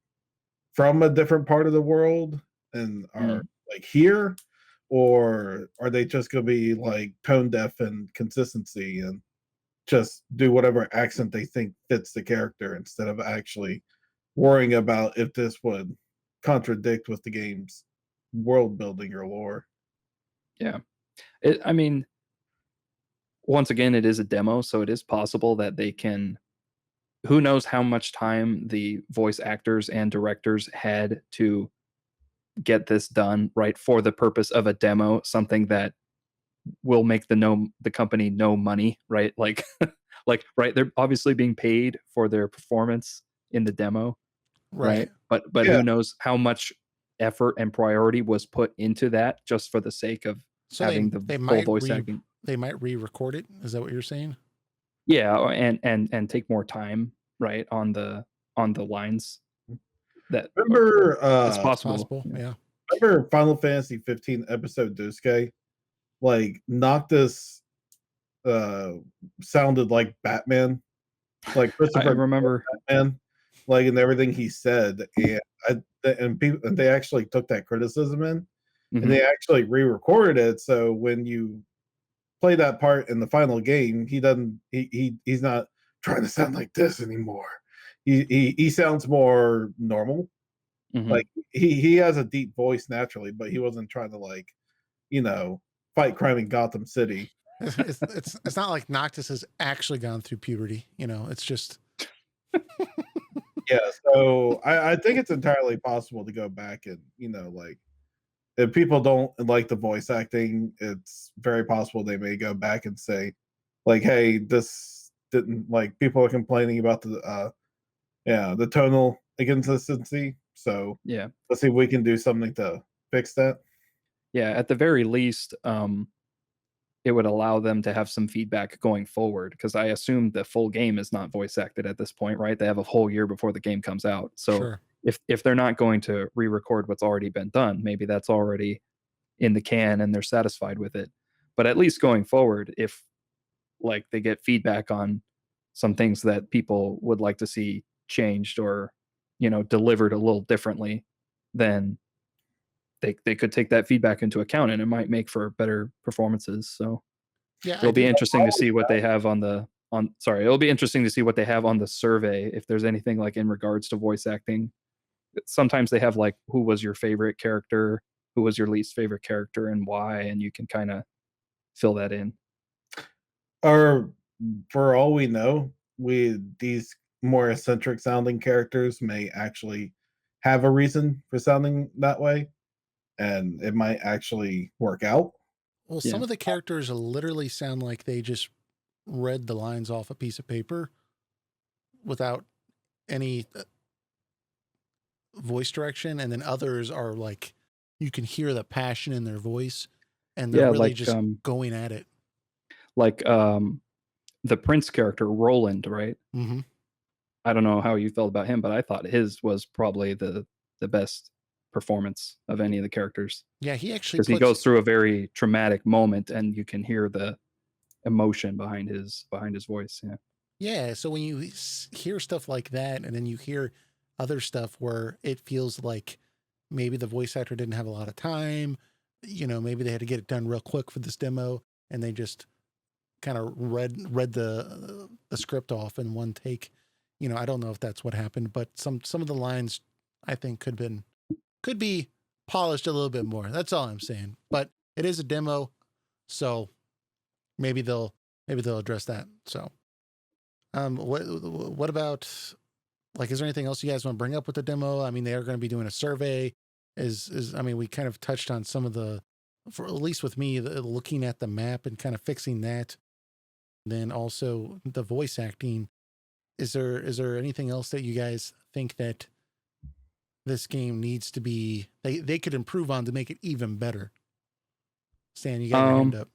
[SPEAKER 2] from a different part of the world and are
[SPEAKER 3] Mm.
[SPEAKER 2] like here, or are they just going to be like tone deaf and consistency and just do whatever accent they think fits the character instead of actually worrying about if this would contradict with the game's world building or lore.
[SPEAKER 3] Yeah. I mean, once again, it is a demo, so it is possible that they can. Who knows how much time the voice actors and directors had to get this done, right? For the purpose of a demo, something that will make the company no money, right? Like, right? They're obviously being paid for their performance in the demo,
[SPEAKER 1] Right.
[SPEAKER 3] right? But
[SPEAKER 2] Yeah.
[SPEAKER 3] who knows how much effort and priority was put into that just for the sake of
[SPEAKER 1] So
[SPEAKER 3] having
[SPEAKER 1] they
[SPEAKER 3] the full voice
[SPEAKER 1] might
[SPEAKER 3] acting.
[SPEAKER 1] they might re-record it. Is that what you're saying?
[SPEAKER 3] Yeah, and take more time, right, on the lines that
[SPEAKER 2] Remember,
[SPEAKER 3] it's
[SPEAKER 1] It's
[SPEAKER 3] possible.
[SPEAKER 1] possible.
[SPEAKER 3] Yeah.
[SPEAKER 1] Yeah.
[SPEAKER 2] remember Final Fantasy 15 episode Duske? Like Noctis sounded like Batman, like
[SPEAKER 3] I
[SPEAKER 2] Christopher
[SPEAKER 3] remember.
[SPEAKER 2] Batman, like in everything he said, and people and they actually took that criticism in, and
[SPEAKER 3] Mhm.
[SPEAKER 2] they actually re-recorded it. So when you play that part in the final game, he doesn't he's not trying to sound like this anymore. He sounds more normal.
[SPEAKER 3] Mhm.
[SPEAKER 2] Like he has a deep voice naturally, but he wasn't trying to like, you know, fight crime in Gotham City.
[SPEAKER 1] It's not like Noctis has actually gone through puberty. It's just
[SPEAKER 2] Yeah, so I think it's entirely possible to go back and, like, if people don't like the voice acting, it's very possible they may go back and say, like, "Hey, this didn't like." People are complaining about the tonal inconsistency. So
[SPEAKER 3] Yeah.
[SPEAKER 2] let's see if we can do something to fix that.
[SPEAKER 3] Yeah, at the very least, it would allow them to have some feedback going forward, because I assume the full game is not voice acted at this point, right? They have a whole year before the game comes out. So
[SPEAKER 1] Sure.
[SPEAKER 3] if they're not going to re-record what's already been done, maybe that's already in the can and they're satisfied with it. But at least going forward, if like they get feedback on some things that people would like to see changed or delivered a little differently, then they could take that feedback into account and it might make for better performances. So
[SPEAKER 1] Yeah, I
[SPEAKER 3] it'll be
[SPEAKER 1] do.
[SPEAKER 3] interesting to see what they have on the on sorry, it'll be interesting to see what they have on the survey, if there's anything like in regards to voice acting. Sometimes they have like, who was your favorite character, who was your least favorite character, and why, and you can kind of fill that in.
[SPEAKER 2] Or for all we know, these more eccentric sounding characters may actually have a reason for sounding that way, and it might actually work out.
[SPEAKER 1] Well,
[SPEAKER 3] Yeah.
[SPEAKER 1] some of the characters literally sound like they just read the lines off a piece of paper without any voice direction, and then others are like you can hear the passion in their voice, and they're
[SPEAKER 3] Yeah,
[SPEAKER 1] really
[SPEAKER 3] like
[SPEAKER 1] just going at it.
[SPEAKER 3] The Prince character Roland, right?
[SPEAKER 1] Mm-hmm.
[SPEAKER 3] I don't know how you felt about him, but I thought his was probably the best performance of any of the characters,
[SPEAKER 1] Yeah, he actually
[SPEAKER 3] because he goes through a very traumatic moment and you can hear the emotion behind his voice. Yeah.
[SPEAKER 1] Yeah, so when you hear stuff like that, and then you hear other stuff where it feels like maybe the voice actor didn't have a lot of time, maybe they had to get it done real quick for this demo, and they just kind of read the script off in one take. I don't know if that's what happened, but some of the lines I think could be polished a little bit more. That's all I'm saying. But it is a demo, so maybe they'll address that. So, what about, like, is there anything else you guys want to bring up with the demo? I mean, they are going to be doing a survey. I mean, we kind of touched on some of for at least with me, looking at the map and kind of fixing that. Then also the voice acting. Is there anything else that you guys think that this game needs to be, they could improve on to make it even better? Stan, you got your hand up.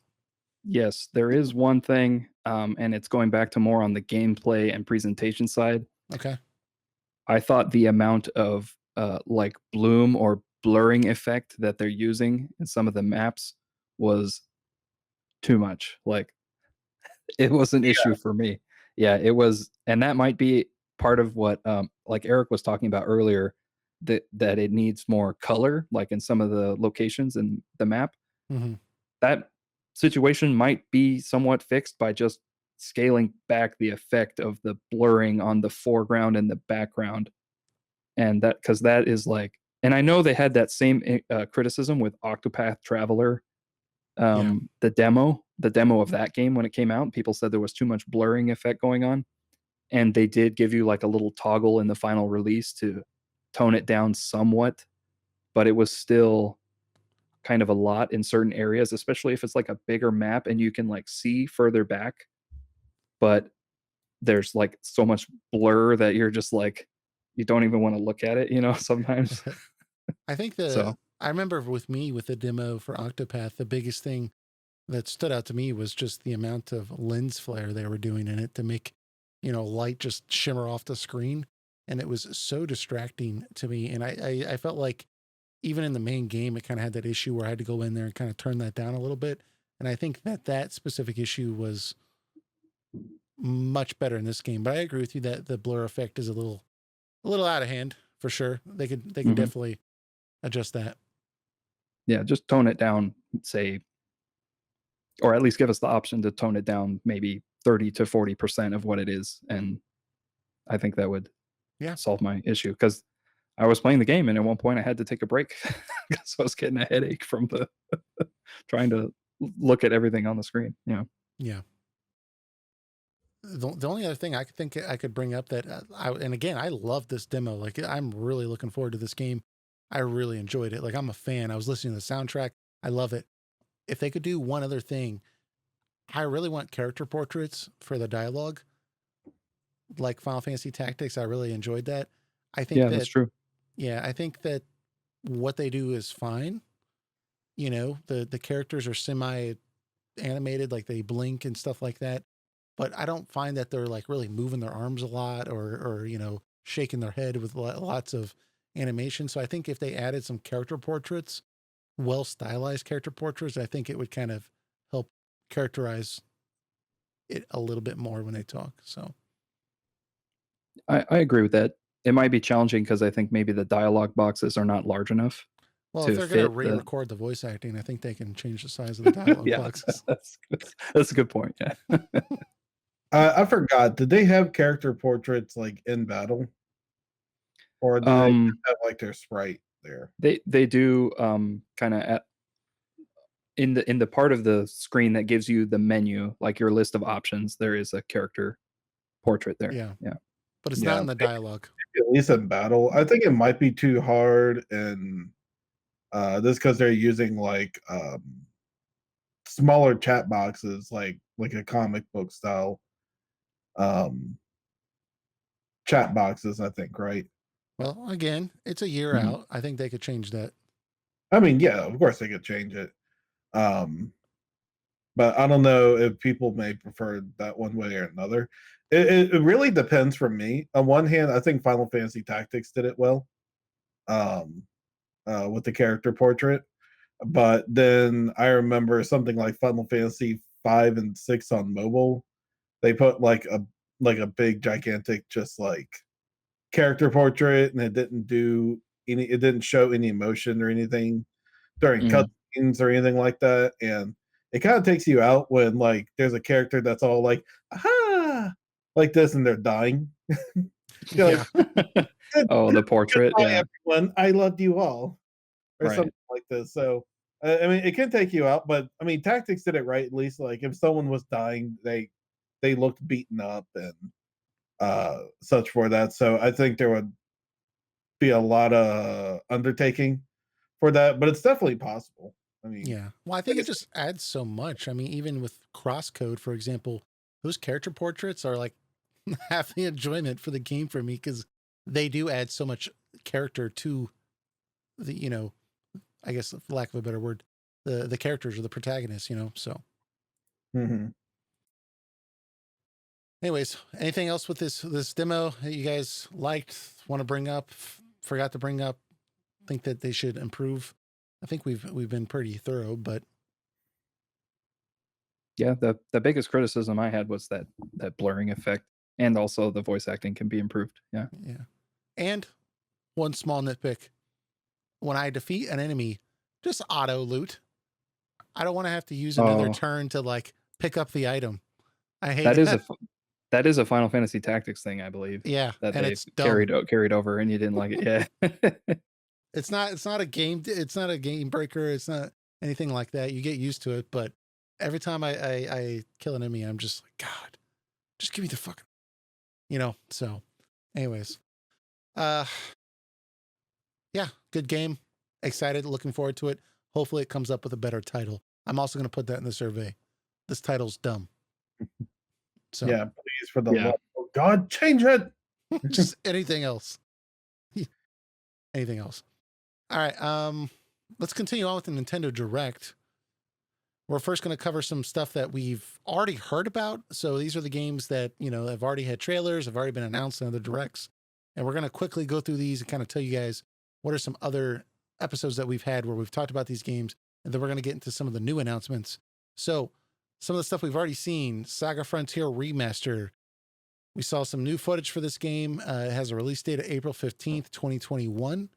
[SPEAKER 3] Yes, there is one thing, and it's going back to more on the gameplay and presentation side.
[SPEAKER 1] Okay.
[SPEAKER 3] I thought the amount of like bloom or blurring effect that they're using in some of the maps was too much. Like, it was an issue for me. Yeah, it was, and that might be part of what like Eric was talking about earlier, that it needs more color, like in some of the locations in the map.
[SPEAKER 1] Mm-hmm.
[SPEAKER 3] That situation might be somewhat fixed by just scaling back the effect of the blurring on the foreground and the background. And that, because that is like, and I know they had that same criticism with Octopath Traveler, the demo of that game when it came out. People said there was too much blurring effect going on, and they did give you like a little toggle in the final release to tone it down somewhat, but it was still kind of a lot in certain areas, especially if it's like a bigger map and you can like see further back, but there's like so much blur that you're just like, you don't even want to look at it, sometimes.
[SPEAKER 1] I think I remember with the demo for Octopath, the biggest thing that stood out to me was just the amount of lens flare they were doing in it to make, light just shimmer off the screen. And it was so distracting to me. And I felt like even in the main game, it kind of had that issue where I had to go in there and kind of turn that down a little bit. And I think that specific issue was much better in this game. But I agree with you that the blur effect is a little out of hand for sure. They could definitely adjust that.
[SPEAKER 3] Yeah, just tone it down, say, or at least give us the option to tone it down maybe 30 to 40% of what it is. And I think that would solve my issue, because I was playing the game and at one point I had to take a break because I was getting a headache from the trying to look at everything on the screen.
[SPEAKER 1] Yeah. the only other thing I could think I could bring up that and again, I love this demo. Like, I'm really looking forward to this game. I really enjoyed it. Like, I'm a fan. I was listening to the soundtrack. I love it. If they could do one other thing, I really want character portraits for the dialogue. Like Final Fantasy Tactics, I really enjoyed that. I think
[SPEAKER 3] Yeah, that's true.
[SPEAKER 1] yeah, I think that what they do is fine. You know, the characters are semi animated, like they blink and stuff like that. But I don't find that they're like really moving their arms a lot or you know, shaking their head with lots of animation. So I think if they added some character portraits, well stylized character portraits, I think it would kind of help characterize it a little bit more when they talk. So
[SPEAKER 3] I agree with that. It might be challenging because I think maybe the dialogue boxes are not large enough
[SPEAKER 1] well, if
[SPEAKER 3] to
[SPEAKER 1] they're going to
[SPEAKER 3] fit the.
[SPEAKER 1] re-record the voice acting, I think they can change the size of the dialogue
[SPEAKER 3] Yeah,
[SPEAKER 1] boxes.
[SPEAKER 3] that's a good point. Yeah.
[SPEAKER 2] I forgot. Did they have character portraits like in battle, or do they just have like their sprite there?
[SPEAKER 3] They do kind of at in the part of the screen that gives you the menu, like your list of options, there is a character portrait there.
[SPEAKER 1] Yeah.
[SPEAKER 3] Yeah.
[SPEAKER 1] But it's
[SPEAKER 2] Yeah,
[SPEAKER 1] not in the dialogue.
[SPEAKER 2] at least in battle. I think it might be too hard, and this because they're using like smaller chat boxes, like a comic book style chat boxes. I think, right?
[SPEAKER 1] Well, again, it's a year
[SPEAKER 3] Mhm.
[SPEAKER 1] out. I think they could change that.
[SPEAKER 2] I mean, yeah, of course they could change it. Um, but I don't know if people may prefer that one way or another. It really depends for me. On one hand, I think Final Fantasy Tactics did it well, um, with the character portrait. But then I remember something like Final Fantasy 5 and 6 on mobile. They put like a big gigantic just like character portrait, and it didn't do any. It didn't show any emotion or anything during
[SPEAKER 3] Mhm.
[SPEAKER 2] cutscenes or anything like that, and it kind of takes you out when like there's a character that's all like aha like this and they're dying. You're
[SPEAKER 1] Yeah.
[SPEAKER 2] like,
[SPEAKER 3] Oh, the portrait.
[SPEAKER 2] goodbye
[SPEAKER 3] Yeah.
[SPEAKER 2] everyone, I loved you all, or
[SPEAKER 3] Right.
[SPEAKER 2] something like this. So I mean, it can take you out, but I mean, Tactics did it right. At least like if someone was dying, they looked beaten up and such for that. So I think there would be a lot of undertaking for that, but it's definitely possible. I mean,
[SPEAKER 1] Yeah. Well, I think it just adds so much. I mean, even with Crosscode, for example, those character portraits are like half the enjoyment for the game for me because they do add so much character to the, you know, I guess for lack of a better word, the characters or the protagonists, you know. So
[SPEAKER 2] mhm.
[SPEAKER 1] anyways, anything else with this demo that you guys liked, want to bring up, forgot to bring up, think that they should improve? I think we've been pretty thorough, but
[SPEAKER 3] Yeah. The biggest criticism I had was that blurring effect, and also the voice acting can be improved. Yeah.
[SPEAKER 1] yeah. And one small nitpick: when I defeat an enemy, just auto loot. I don't want to have to use another
[SPEAKER 3] Oh,
[SPEAKER 1] turn to like pick up the item. I hate
[SPEAKER 3] that is
[SPEAKER 1] that.
[SPEAKER 3] that is a Final Fantasy Tactics thing, I believe,
[SPEAKER 1] Yeah,
[SPEAKER 3] that
[SPEAKER 1] and
[SPEAKER 3] they
[SPEAKER 1] it's dumb.
[SPEAKER 3] carried over, and you didn't like it. Yeah.
[SPEAKER 1] It's not a game. It's not a game breaker. It's not anything like that. You get used to it, but every time I kill an enemy, I'm just like, God, just give me the fucking, you know. So, anyways, uh, yeah, good game. Excited, looking forward to it. Hopefully, it comes up with a better title. I'm also going to put that in the survey. This title's dumb. So,
[SPEAKER 2] Yeah, please, for the
[SPEAKER 3] Yeah.
[SPEAKER 2] love of God, change it.
[SPEAKER 1] just anything else. Anything else. All right. Let's continue on with the Nintendo Direct. We're first going to cover some stuff that we've already heard about. So these are the games that, you know, have already had trailers, have already been announced in other directs. And we're going to quickly go through these and kind of tell you guys what are some other episodes that we've had where we've talked about these games. And then we're going to get into some of the new announcements. So some of the stuff we've already seen: Saga Frontier Remaster. We saw some new footage for this game. It has a release date of April 15th, 2021.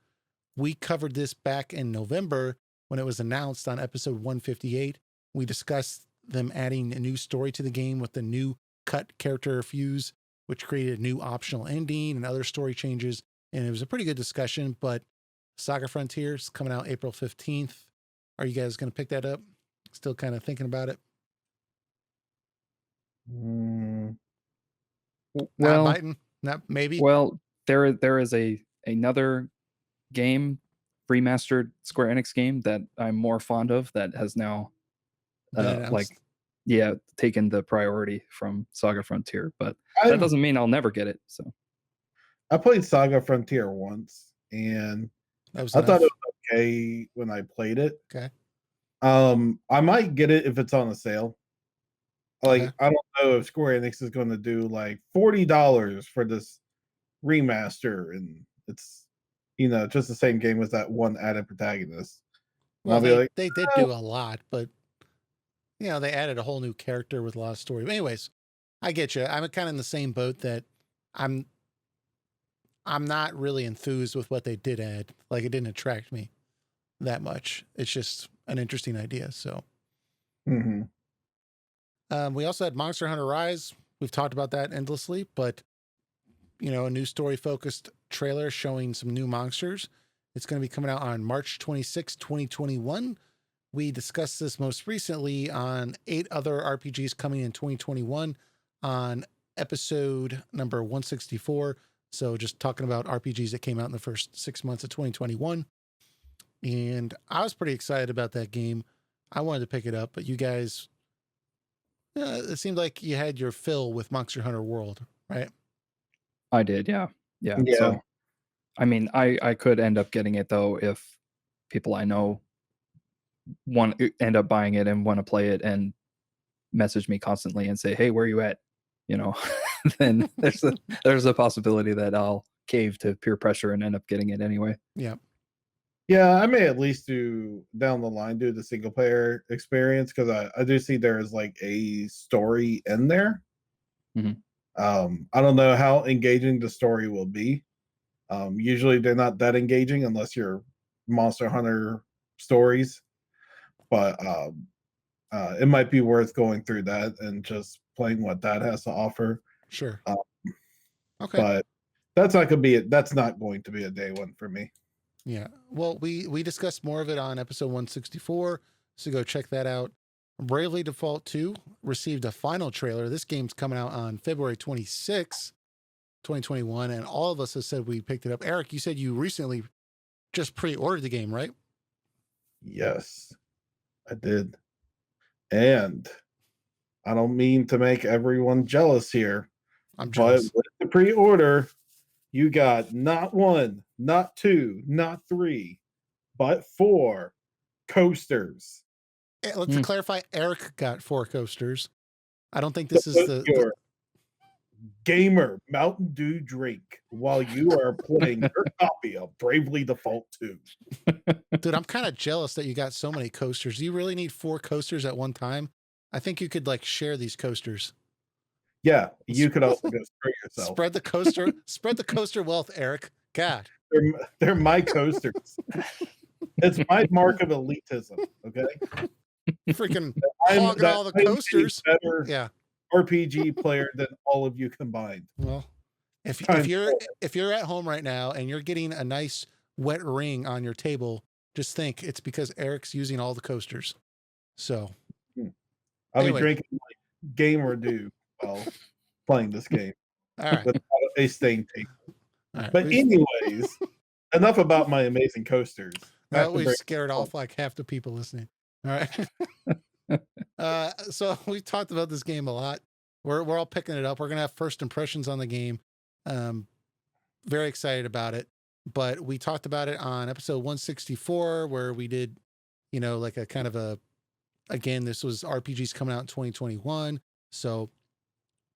[SPEAKER 1] We covered this back in November when it was announced on episode 158. We discussed them adding a new story to the game with the new cut character fuse, which created a new optional ending and other story changes. And it was a pretty good discussion, but Saga Frontier is coming out April 15th. Are you guys going to pick that up? Still kind of thinking about it? Not
[SPEAKER 3] Well,
[SPEAKER 1] biting? Not maybe?
[SPEAKER 3] well, there is another game, remastered Square Enix game that I'm more fond of that has now
[SPEAKER 1] Been announced?
[SPEAKER 3] taken the priority from Saga Frontier, but
[SPEAKER 2] I
[SPEAKER 3] that doesn't mean I'll never get it. So
[SPEAKER 2] played Saga Frontier once, and
[SPEAKER 1] That was
[SPEAKER 2] I thought
[SPEAKER 1] enough.
[SPEAKER 2] it was okay when I played it.
[SPEAKER 1] Okay.
[SPEAKER 2] I might get it if it's on a sale. Like,
[SPEAKER 1] Okay.
[SPEAKER 2] I don't know if Square Enix is going to do like $40 for this remaster, and it's just the same game with that one added protagonist. And
[SPEAKER 1] Well,
[SPEAKER 2] I'll be like,
[SPEAKER 1] they did do a lot, but they added a whole new character with a lot of story. But anyways, I get you. I'm kind of in the same boat that I'm not really enthused with what they did add. Like, it didn't attract me that much. It's just an interesting idea. So
[SPEAKER 2] mhm.
[SPEAKER 1] we also had Monster Hunter Rise. We've talked about that endlessly, but a new story focused trailer showing some new monsters. It's going to be coming out on March 26, 2021. We discussed this most recently on 8 other RPGs coming in 2021 on episode number 164. So just talking about RPGs that came out in the first 6 months of 2021. And I was pretty excited about that game. I wanted to pick it up, but you guys, it seemed like you had your fill with Monster Hunter World, right?
[SPEAKER 3] I did, yeah.
[SPEAKER 2] Yeah.
[SPEAKER 3] So, I mean, I could end up getting it though if people I know end up buying it and want to play it and message me constantly and say, "Hey, where are you at?" Then there's a possibility that I'll cave to peer pressure and end up getting it anyway.
[SPEAKER 1] Yeah.
[SPEAKER 2] Yeah, I may at least down the line do the single player experience, because I do see there is like a story in there.
[SPEAKER 3] Mhm.
[SPEAKER 2] I don't know how engaging the story will be. Usually they're not that engaging unless you're Monster Hunter stories, but it might be worth going through that and just playing what that has to offer.
[SPEAKER 1] Sure.
[SPEAKER 2] Um,
[SPEAKER 1] Okay.
[SPEAKER 2] But that's not going to be a day one for me.
[SPEAKER 1] Yeah. Well, we discussed more of it on episode 164, so go check that out. Bravely Default 2 received a final trailer. This game's coming out on February 26, 2021, and all of us have said we picked it up. Eric, you said you recently just pre-ordered the game, right?
[SPEAKER 2] Yes, I did. And I don't mean to make everyone jealous here,
[SPEAKER 1] I'm
[SPEAKER 2] but
[SPEAKER 1] jealous.
[SPEAKER 2] with the pre-order, you got not 1, not 2, not 3, but 4 coasters.
[SPEAKER 1] Let's clarify, Eric got 4 coasters. I don't think this is
[SPEAKER 2] your gamer Mountain Dew drink while you are playing your copy of Bravely Default 2.
[SPEAKER 1] Dude, I'm kind of jealous that you got so many coasters. Do you really need 4 coasters at one time? I think you could share these coasters.
[SPEAKER 2] Yeah, you could also go screw yourself.
[SPEAKER 1] Spread the coaster wealth, Eric. God.
[SPEAKER 2] They're my coasters. It's my mark of elitism, okay?
[SPEAKER 1] Freaking hogging all the coasters.
[SPEAKER 2] Better RPG player than all of you combined.
[SPEAKER 1] Well, if you're at home right now and you're getting a nice wet ring on your table, just think it's because Eric's using all the coasters. So
[SPEAKER 2] I'll be drinking like Gamer Dew while playing this game.
[SPEAKER 1] All right.
[SPEAKER 2] Without a stain tape.
[SPEAKER 1] All right.
[SPEAKER 2] But anyways, enough about my amazing coasters.
[SPEAKER 1] We scared off like half the people listening. All right. So we've talked about this game a lot. We're all picking it up. We're gonna have first impressions on the game. Very excited about it. But we talked about it on episode 164, where we did, like a kind of again, this was RPGs coming out in 2021. So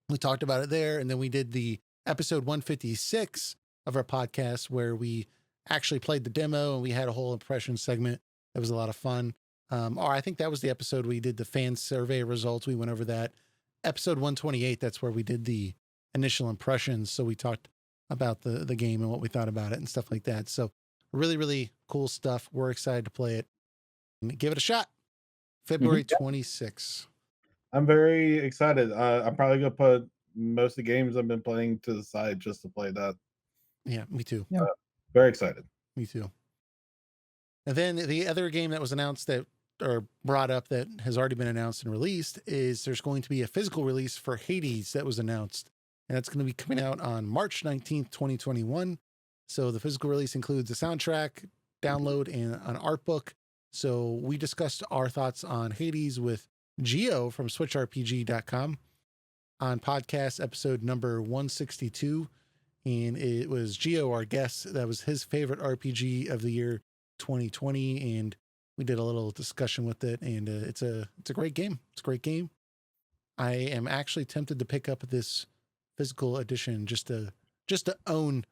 [SPEAKER 1] we talked about it there. And then we did the episode 156 of our podcast where we actually played the demo and we had a whole impression segment. That was a lot of fun. Or I think that was the episode we did the fan survey results. We went over that. Episode 128, that's where we did the initial impressions. So we talked about the game and what we thought about it and stuff like that. So really, really cool stuff. We're excited to play it and give it a shot. February 26th.
[SPEAKER 2] I'm very excited. I'm probably going to put most of the games I've been playing to the side just to play that.
[SPEAKER 1] Yeah, me too.
[SPEAKER 2] Yeah. Very excited.
[SPEAKER 1] Me too. And then the other game that was announced or brought up that has already been announced and released is there's going to be a physical release for Hades that was announced. and that's going to be coming out on March 19th, 2021. So the physical release includes a soundtrack, download, and an art book. So we discussed our thoughts on Hades with Geo from SwitchRPG.com on podcast episode number 162. And it was Geo, our guest. That was his favorite RPG of the year 2020. And we did a little discussion with it. And it's a great game. It's a great game. I am actually tempted to pick up this physical edition just to own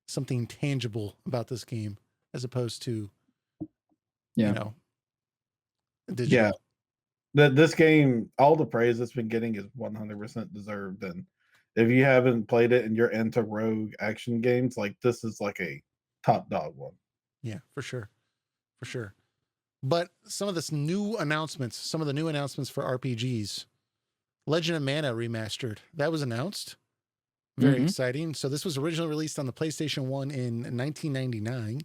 [SPEAKER 1] something tangible about this game as opposed to, digital.
[SPEAKER 2] Yeah. This game, all the praise it's been getting is 100% deserved. And if you haven't played it and you're into rogue action games, like this is like a top dog one.
[SPEAKER 1] Yeah, for sure. For sure. But some of the new announcements for RPGs, Legend of Mana Remastered, that was announced. Very exciting. So this was originally released on the PlayStation 1 in 1999.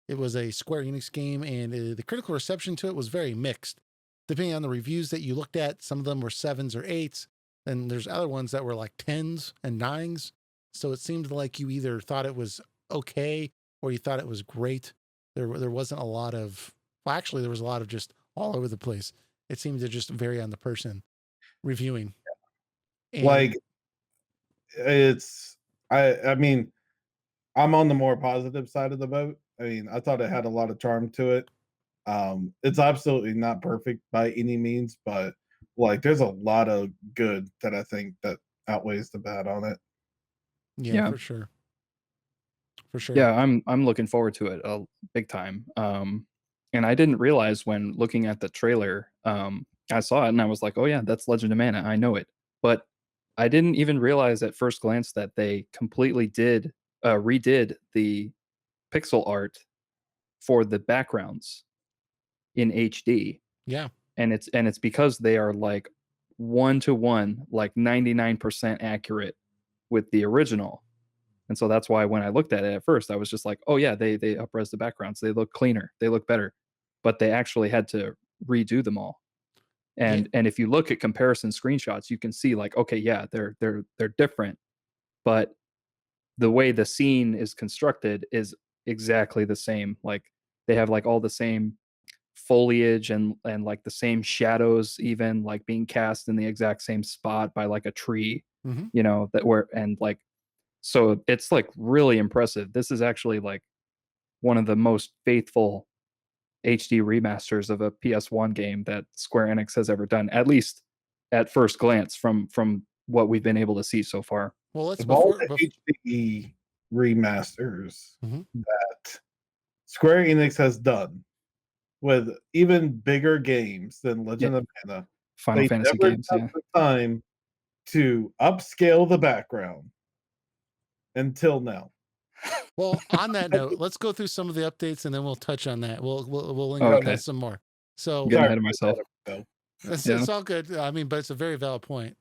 [SPEAKER 1] It was a Square Enix game, and the critical reception to it was very mixed. Depending on the reviews that you looked at, some of them were 7s or 8s, and there's other ones that were like 10s and 9s. So it seemed like you either thought it was okay or you thought it was great. There wasn't a lot of, well, actually there was a lot of just all over the place. It seemed to just vary on the person reviewing. And
[SPEAKER 2] like I mean, I'm on the more positive side of the boat. I mean, I thought it had a lot of charm to it. It's absolutely not perfect by any means, but like there's a lot of good that I think that outweighs the bad on it.
[SPEAKER 1] Yeah, for sure. For sure.
[SPEAKER 3] Yeah, I'm looking forward to it big time. And I didn't realize when looking at the trailer, I saw it and I was like, oh yeah, that's Legend of Mana. I know it. But I didn't even realize at first glance that they completely redid the pixel art for the backgrounds in HD.
[SPEAKER 1] Yeah.
[SPEAKER 3] And it's because they are like 1-to-1, like 99% accurate with the original. And so that's why when I looked at it at first, I was just like, oh yeah, they up-res the backgrounds. They look cleaner. They look better. But they actually had to redo them all. And if you look at comparison screenshots, you can see like, okay, yeah, they're different. But the way the scene is constructed is exactly the same. Like they have like all the same foliage and like the same shadows, even like being cast in the exact same spot by like a tree, so it's like really impressive. This is actually like one of the most faithful HD remasters of a PS1 game that Square Enix has ever done, at least at first glance from what we've been able to see so far.
[SPEAKER 1] Well, let's
[SPEAKER 2] all the HD remasters that Square Enix has done with even bigger games than Legend of Mana,
[SPEAKER 3] Final Fantasy games,
[SPEAKER 2] the time to upscale the background until now.
[SPEAKER 1] Well, on that note, let's go through some of the updates and then we'll touch on that. We'll linger on that some more. So
[SPEAKER 3] getting ahead of myself.
[SPEAKER 1] It's all good. I mean, but it's a very valid point.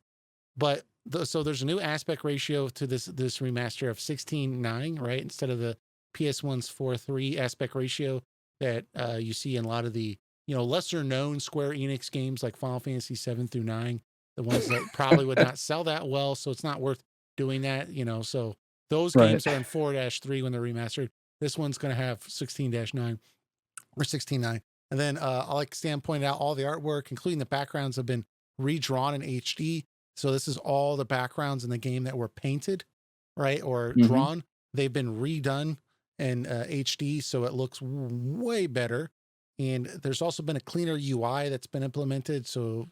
[SPEAKER 1] But so there's a new aspect ratio to this remaster of 16:9, right? Instead of the PS1's 4:3 aspect ratio that you see in a lot of the lesser known Square Enix games like Final Fantasy 7 through 9, the ones that probably would not sell that well, so it's not worth doing that. So those games are in 4-3 when they're remastered. This one's going to have 16-9 or 16:9. And then, like Stan pointed out, all the artwork, including the backgrounds, have been redrawn in HD. So this is all the backgrounds in the game that were painted, right, or drawn. They've been redone in HD, so it looks way better. And there's also been a cleaner UI that's been implemented, so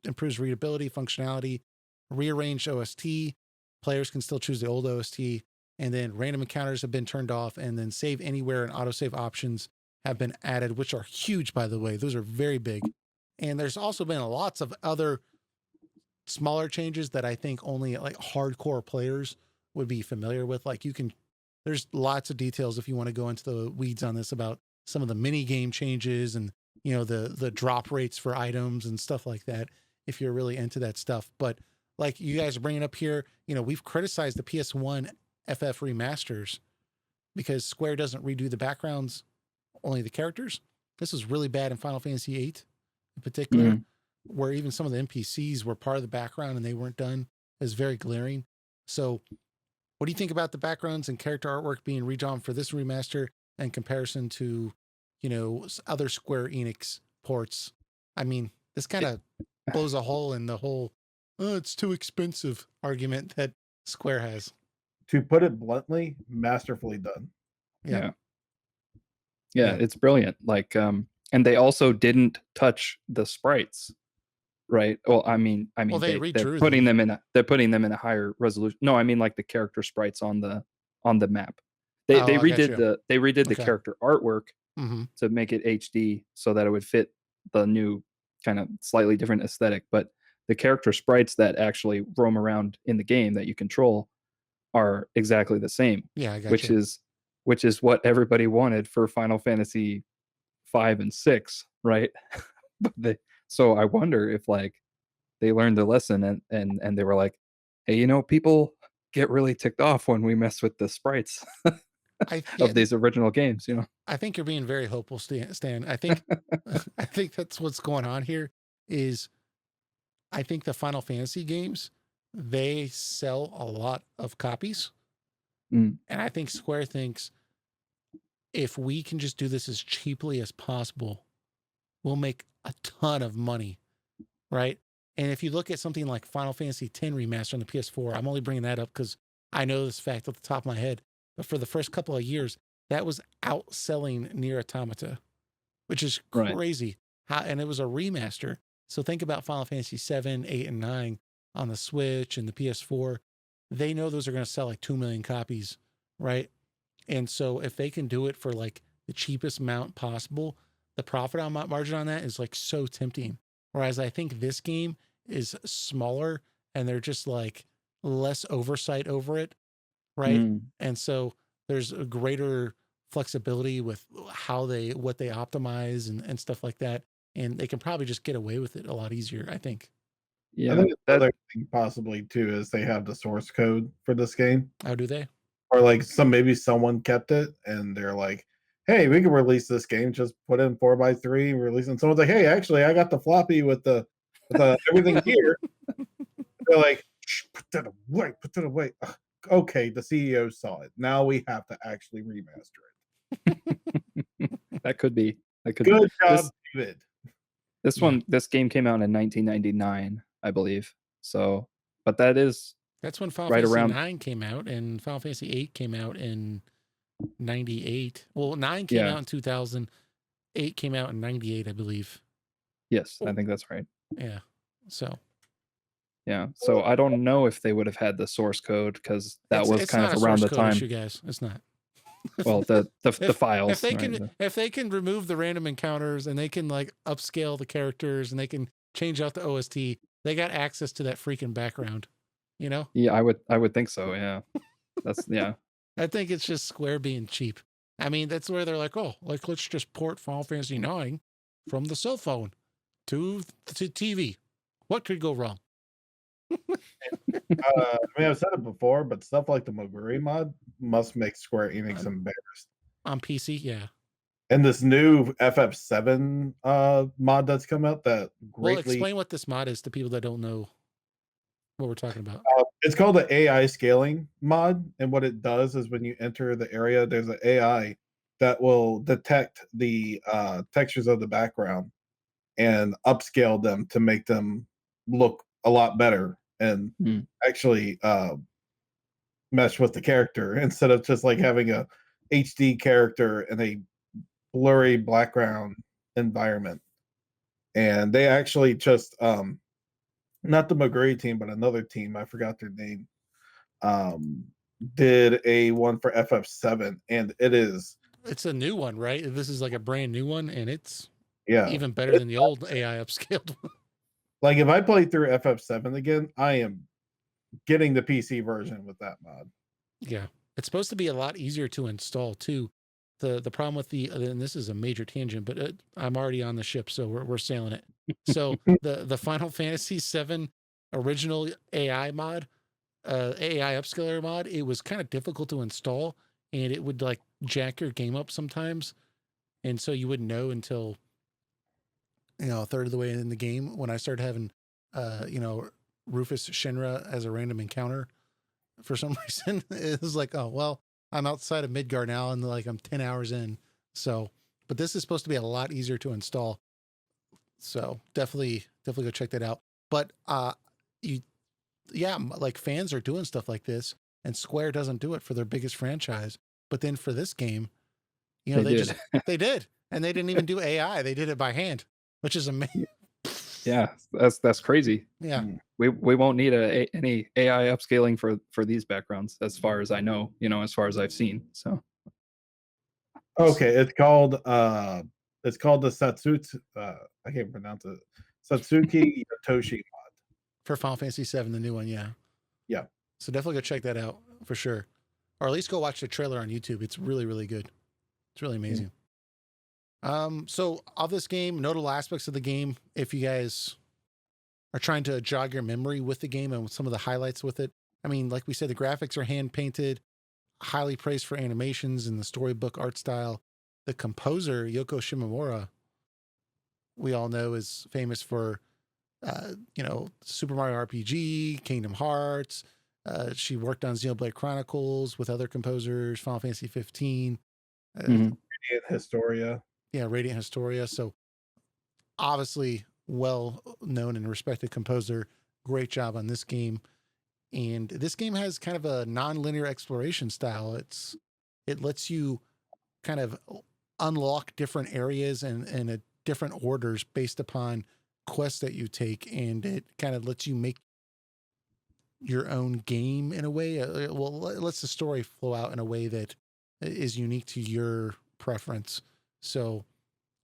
[SPEAKER 1] improves readability, functionality, rearranged OST. Players can still choose the old OST. And then random encounters have been turned off, and then save anywhere and autosave options have been added, which are huge, by the way. Those are very big. And there's also been lots of other smaller changes that I think only like hardcore players would be familiar with. Like there's lots of details if you want to go into the weeds on this about some of the mini game changes and, the drop rates for items and stuff like that, if you're really into that stuff. But like you guys are bringing up here, we've criticized the PS1 FF remasters because Square doesn't redo the backgrounds, only the characters. This was really bad in Final Fantasy VIII in particular, where even some of the NPCs were part of the background and they weren't done. It was very glaring. So what do you think about the backgrounds and character artwork being redrawn for this remaster in comparison to, other Square Enix ports? I mean, this kind of blows a hole in the whole, oh, it's too expensive argument that Square has.
[SPEAKER 2] To put it bluntly, masterfully done.
[SPEAKER 3] Yeah.
[SPEAKER 1] Yeah.
[SPEAKER 3] It's brilliant. Like, and they also didn't touch the sprites, right? Well, I mean,
[SPEAKER 1] Well, they
[SPEAKER 3] they're
[SPEAKER 1] redrew
[SPEAKER 3] putting
[SPEAKER 1] them.
[SPEAKER 3] they're putting them in a higher resolution. No, I mean like the character sprites on the map. They
[SPEAKER 1] Oh, I got
[SPEAKER 3] redid
[SPEAKER 1] you.
[SPEAKER 3] the
[SPEAKER 1] Okay.
[SPEAKER 3] character artwork
[SPEAKER 1] Mm-hmm.
[SPEAKER 3] to make it HD so that it would fit the new kind of slightly different aesthetic. But the character sprites that actually roam around in the game that you control are exactly the same,
[SPEAKER 1] Yeah, I got
[SPEAKER 3] which
[SPEAKER 1] you.
[SPEAKER 3] is what everybody wanted for Final Fantasy 5 and 6, right? But so I wonder if like they learned the lesson and they were like, hey, people get really ticked off when we mess with the sprites of these original games,
[SPEAKER 1] I think you're being very hopeful, Stan. I think I think that's what's going on here is I think the Final Fantasy games, they sell a lot of copies.
[SPEAKER 3] Mm.
[SPEAKER 1] And I think Square thinks if we can just do this as cheaply as possible, we'll make a ton of money, right? And if you look at something like Final Fantasy X Remaster on the PS4, I'm only bringing that up because I know this fact off the top of my head. But for the first couple of years, that was outselling Nier Automata, which is
[SPEAKER 3] Right.
[SPEAKER 1] crazy. And it was a remaster. So think about Final Fantasy 7, 8, and 9 on the Switch and the PS4. They know those are going to sell like 2 million copies, right? And so if they can do it for like the cheapest amount possible, the profit margin on that is like so tempting. Whereas I think this game is smaller and they're just like less oversight over it, right?
[SPEAKER 3] Mm.
[SPEAKER 1] And so there's a greater flexibility with what they optimize and stuff like that. And they can probably just get away with it a lot easier, I think.
[SPEAKER 3] Yeah.
[SPEAKER 2] I think another thing possibly too is they have the source code for this game.
[SPEAKER 1] How do they?
[SPEAKER 2] Or like maybe someone kept it and they're like, hey, we can release this game, just put in 4x3 and release it. And someone's like, hey, actually I got the floppy with the everything here. They're like, shh, put that away. Ugh, okay, the CEO saw it. Now we have to actually remaster it.
[SPEAKER 3] That could be.
[SPEAKER 2] Good job, David.
[SPEAKER 3] This game came out in 1999, I believe. So, but that's
[SPEAKER 1] when Final
[SPEAKER 3] right
[SPEAKER 1] Fantasy
[SPEAKER 3] around
[SPEAKER 1] 9 came out, and Final Fantasy 8 came out in 98. Well, 9 came out in 2000. 8 came out in 98, I believe.
[SPEAKER 3] Yes, I think that's right.
[SPEAKER 1] Yeah. So.
[SPEAKER 3] Yeah. So I don't know if they would have had the source code because that was kind of around the time.
[SPEAKER 1] Issue, guys. It's not.
[SPEAKER 3] Well, the files.
[SPEAKER 1] If they can remove the random encounters and they can like upscale the characters and they can change out the OST, they got access to that freaking background.
[SPEAKER 3] Yeah, I would think so. Yeah. That's yeah.
[SPEAKER 1] I think it's just Square being cheap. I mean, that's where they're like, oh, like let's just port Final Fantasy 9 from the cell phone to TV. What could go wrong?
[SPEAKER 2] I've said it before, but stuff like the Moguri mod must make Square Enix embarrassed.
[SPEAKER 1] On PC, yeah.
[SPEAKER 2] And this new FF7 mod that's come out that greatly...
[SPEAKER 1] Well, explain what this mod is to people that don't know what we're talking about.
[SPEAKER 2] It's called the AI scaling mod, and what it does is when you enter the area, there's an AI that will detect the textures of the background and upscale them to make them look a lot better and actually mesh with the character instead of just like having a HD character in a blurry background environment. And they actually just not the Moguri team, but another team, I forgot their name, did a one for FF7, and it's
[SPEAKER 1] a new one, right? This is like a brand new one, and it's even better than the old AI upscaled one.
[SPEAKER 2] Like if I play through FF7 again, I am getting the PC version with that mod.
[SPEAKER 1] Yeah, it's supposed to be a lot easier to install too. The problem with and this is a major tangent, but I'm already on the ship, so we're sailing it. So the Final Fantasy VII original AI mod, AI upscaler mod, it was kind of difficult to install, and it would like jack your game up sometimes, and so you wouldn't know until a third of the way in the game when I started having Rufus Shinra as a random encounter for some reason. It was like, oh well, I'm outside of Midgar now, and like I'm 10 hours in. So, but this is supposed to be a lot easier to install. So definitely go check that out. But you, yeah, like fans are doing stuff like this, and Square doesn't do it for their biggest franchise. But then for this game, you know,
[SPEAKER 3] They did.
[SPEAKER 1] just they did, and they didn't even do AI. They did it by hand, which is amazing.
[SPEAKER 3] Yeah, that's crazy.
[SPEAKER 1] Yeah,
[SPEAKER 3] We won't need any AI upscaling for these backgrounds, as far as I know. You know, as far as I've seen. So
[SPEAKER 2] Okay, it's called the Satsuki. I can't pronounce it. Satsuki Yotoshi.
[SPEAKER 1] for Final Fantasy VII, the new one. Yeah.
[SPEAKER 2] Yeah.
[SPEAKER 1] So definitely go check that out for sure, or at least go watch the trailer on YouTube. It's really, really good. It's really amazing. So of this game, notable aspects of the game, if you guys are trying to jog your memory with the game and some of the highlights with it. I mean, like we said, the graphics are hand painted, highly praised for animations and the storybook art style. The composer, Yoko Shimomura, we all know is famous for, Super Mario RPG, Kingdom Hearts. She worked on Xenoblade Chronicles with other composers, Final Fantasy 15.
[SPEAKER 3] Mhm.
[SPEAKER 2] Historia.
[SPEAKER 1] Yeah, Radiant Historia. So obviously well known and respected composer. Great job on this game. And this game has kind of a non-linear exploration style. It lets you kind of unlock different areas and in different orders based upon quests that you take, and it kind of lets you make your own game in a way. It lets the story flow out in a way that is unique to your preference. So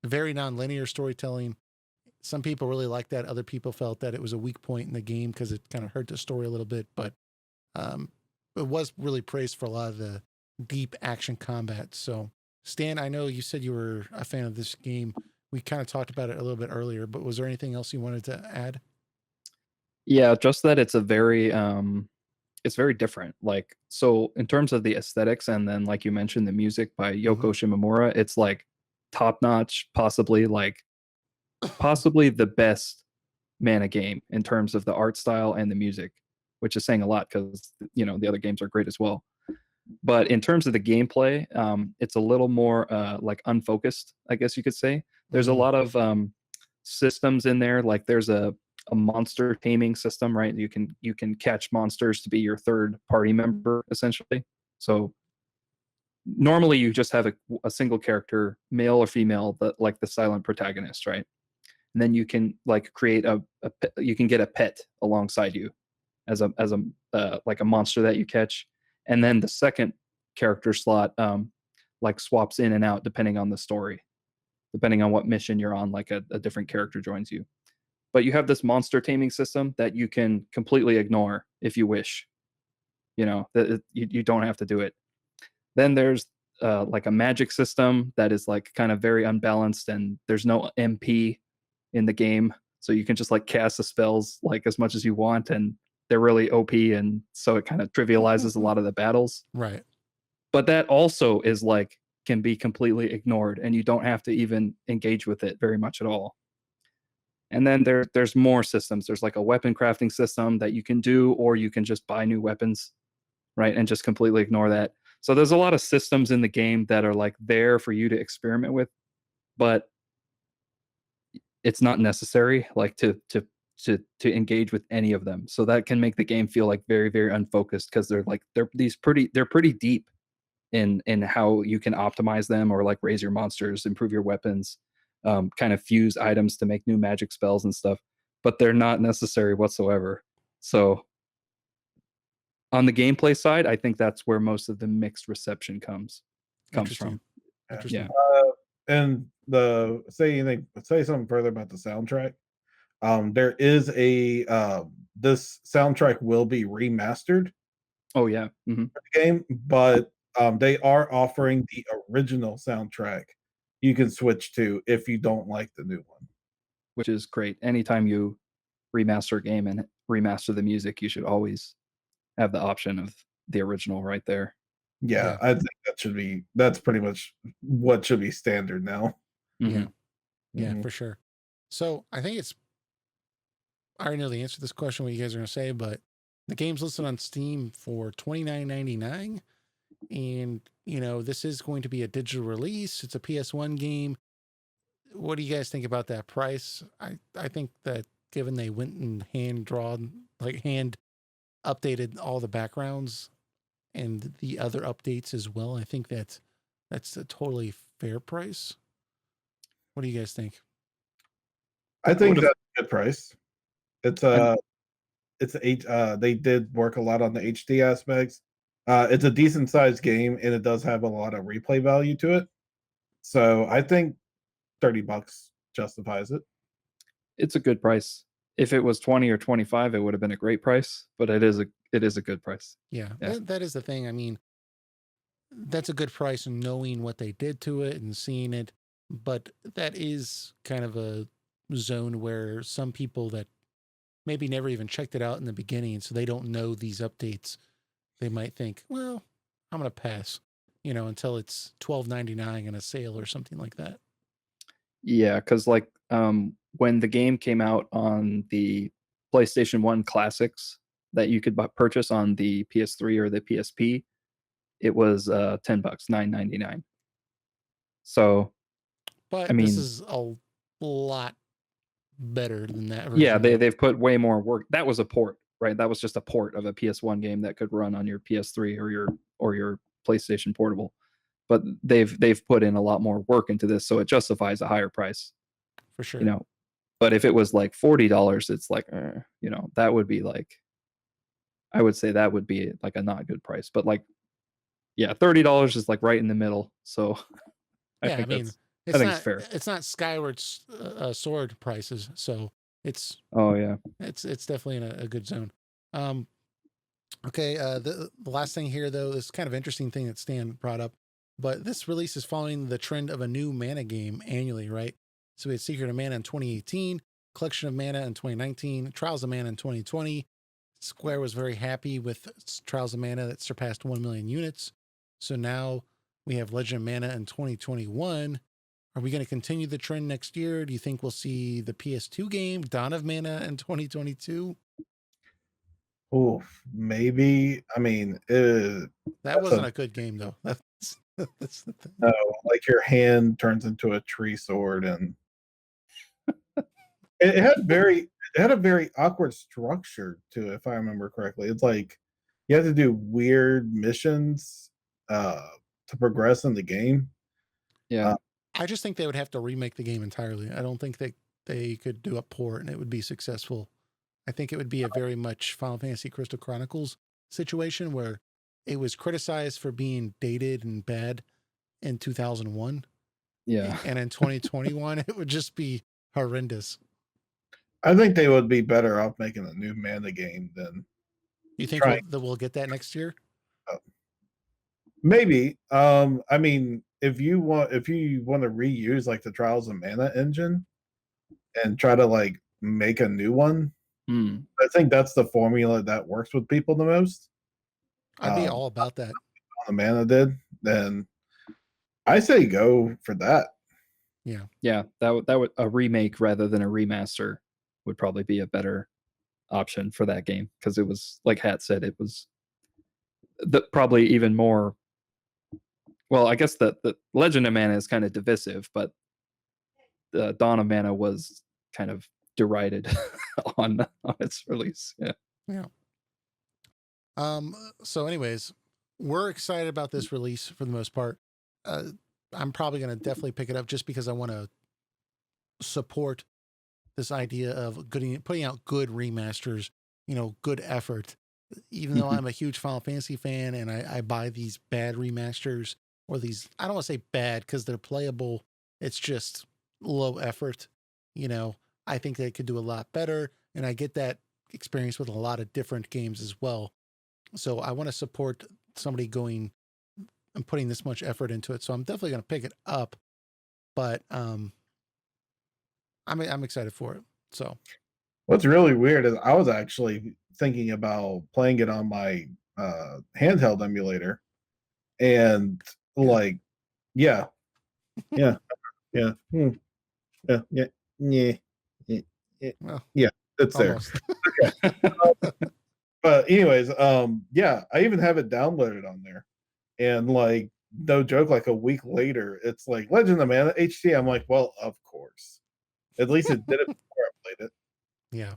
[SPEAKER 1] very non-linear storytelling. Some people really liked that. Other people felt that it was a weak point in the game because it kind of hurt the story a little bit, but it was really praised for a lot of the deep action combat. So Stan, I know you said you were a fan of this game. We kind of talked about it a little bit earlier, but was there anything else you wanted to add?
[SPEAKER 3] Yeah, just that it's very different. Like, so in terms of the aesthetics, and then like you mentioned, the music by Yoko Shimomura, it's like top notch, possibly the best Mana game in terms of the art style and the music, which is saying a lot because the other games are great as well. But in terms of the gameplay, it's a little more like unfocused, I guess you could say. There's a lot of systems in there. Like there's a monster taming system, right? You can catch monsters to be your third party member, essentially. So normally you just have a single character, male or female, that like the silent protagonist, right? And then you can like create you can get a pet alongside you as a like a monster that you catch, and then the second character slot like swaps in and out depending on the story, depending on what mission you're on. Like a different character joins you, but you have this monster taming system that you can completely ignore if you wish. That you don't have to do it. Then there's like a magic system that is like kind of very unbalanced, and there's no MP in the game, so you can just like cast the spells like as much as you want, and they're really OP, and so it kind of trivializes a lot of the battles.
[SPEAKER 1] Right.
[SPEAKER 3] But that also is like can be completely ignored, and you don't have to even engage with it very much at all. And then there's more systems. There's like a weapon crafting system that you can do, or you can just buy new weapons, right, and just completely ignore that. So there's a lot of systems in the game that are like there for you to experiment with, but it's not necessary like to engage with any of them. So that can make the game feel like very, very unfocused, because they're pretty deep in how you can optimize them, or like raise your monsters, improve your weapons, kind of fuse items to make new magic spells and stuff, but they're not necessary whatsoever. So on the gameplay side, I think that's where most of the mixed reception comes from.
[SPEAKER 1] Interesting.
[SPEAKER 3] Yeah.
[SPEAKER 2] And say something further about the soundtrack. There is this soundtrack will be remastered
[SPEAKER 3] Oh yeah.
[SPEAKER 2] for the game, but they are offering the original soundtrack you can switch to if you don't like the new one.
[SPEAKER 3] Which is great. Anytime you remaster a game and remaster the music, you should always have the option of the original right there.
[SPEAKER 2] Yeah, I think that's pretty much what should be standard now.
[SPEAKER 1] Yeah. Yeah,
[SPEAKER 2] Mhm.
[SPEAKER 1] for sure. So I think I already know the answer to this question, what you guys are going to say, but The game's listed on Steam for $29.99. And, you know, this is going to be a digital release. It's a PS1 game. What do you guys think about that price? I think that given they went and hand updated all the backgrounds and the other updates as well, I think that's a totally fair price. What do you guys think?
[SPEAKER 2] I think that's a good price. They did work a lot on the HD aspects. It's a decent sized game and it does have a lot of replay value to it. So I think $30 justifies it.
[SPEAKER 3] It's a good price. If it was 20 or 25, it would have been a great price, but it is a good price.
[SPEAKER 1] Yeah. That is the thing. I mean, that's a good price knowing what they did to it and seeing it, but that is kind of a zone where some people that maybe never even checked it out in the beginning, so they don't know these updates, they might think, well, I'm going to pass, you know, until it's $12.99 in a sale or something like that.
[SPEAKER 3] Yeah, because like when the game came out on the PlayStation 1 Classics that you could purchase on the PS3 or the PSP, it was $10, $9.99. So,
[SPEAKER 1] but
[SPEAKER 3] I mean,
[SPEAKER 1] this is a lot better than that version.
[SPEAKER 3] Yeah, they've put way more work. That was a port, right? That was just a port of a PS1 game that could run on your PS3 or your PlayStation Portable. But they've put in a lot more work into this, so it justifies a higher price.
[SPEAKER 1] For sure.
[SPEAKER 3] You know, but if it was like $40, it's like, you know, that would be like, I would say that would be like a not good price. But like, yeah, $30 is like right in the middle. So I think it's fair.
[SPEAKER 1] It's not Skyward Sword prices, so it's it's definitely in a good zone. Okay, the last thing here though is kind of interesting thing that Stan brought up, but this release is following the trend of a new mana game annually, right? So we had Secret of Mana in 2018, Collection of Mana in 2019, Trials of Mana in 2020. Square was very happy with Trials of Mana that surpassed 1 million units. So now we have Legend of Mana in 2021. Are we going to continue the trend next year? Do you think we'll see the PS2 game, Dawn of Mana, in 2022?
[SPEAKER 2] Oh, maybe. I mean,
[SPEAKER 1] that wasn't a good game, though. That's the thing.
[SPEAKER 2] No, like your hand turns into a tree sword, and it had a very awkward structure to it, if I remember correctly. It's like you have to do weird missions to progress in the game.
[SPEAKER 3] Yeah.
[SPEAKER 1] I just think they would have to remake the game entirely. I don't think they could do a port and it would be successful. I think it would be a very much Final Fantasy Crystal Chronicles situation where it was criticized for being dated and bad in 2001.
[SPEAKER 3] Yeah.
[SPEAKER 1] And in 2021, it would just be horrendous.
[SPEAKER 2] I think they would be better off making a new Mana game than.
[SPEAKER 1] You think we'll get that next year?
[SPEAKER 2] Maybe. I mean, if you want to reuse like the Trials of Mana engine and try to like make a new one, I think that's the formula that works with people the most.
[SPEAKER 1] I'd be all about that.
[SPEAKER 2] The Mana did, then I say go for that.
[SPEAKER 3] Yeah, that would a remake rather than a remaster would probably be a better option for that game, because it was, like Hat said, it was probably even more. Well, I guess the Legend of Mana is kind of divisive, but the Dawn of Mana was kind of derided on its release. Yeah.
[SPEAKER 1] So anyways, we're excited about this release for the most part. I'm probably going to definitely pick it up just because I want to support this idea of putting out good remasters, good effort. Even though I'm a huge Final Fantasy fan and I buy these bad remasters, or these, I don't want to say bad because they're playable. It's just low effort. I think they could do a lot better. And I get that experience with a lot of different games as well. So I want to support somebody going and putting this much effort into it. So I'm definitely going to pick it up, but I'm excited for it. So
[SPEAKER 2] what's really weird is I was actually thinking about playing it on my handheld emulator, and yeah, it's
[SPEAKER 1] well,
[SPEAKER 2] there. But anyways, yeah, I even have it downloaded on there, and like no joke, like a week later, it's like Legend of Mana HD. I'm like, well, of course. At least it did it before I played it.
[SPEAKER 1] Yeah.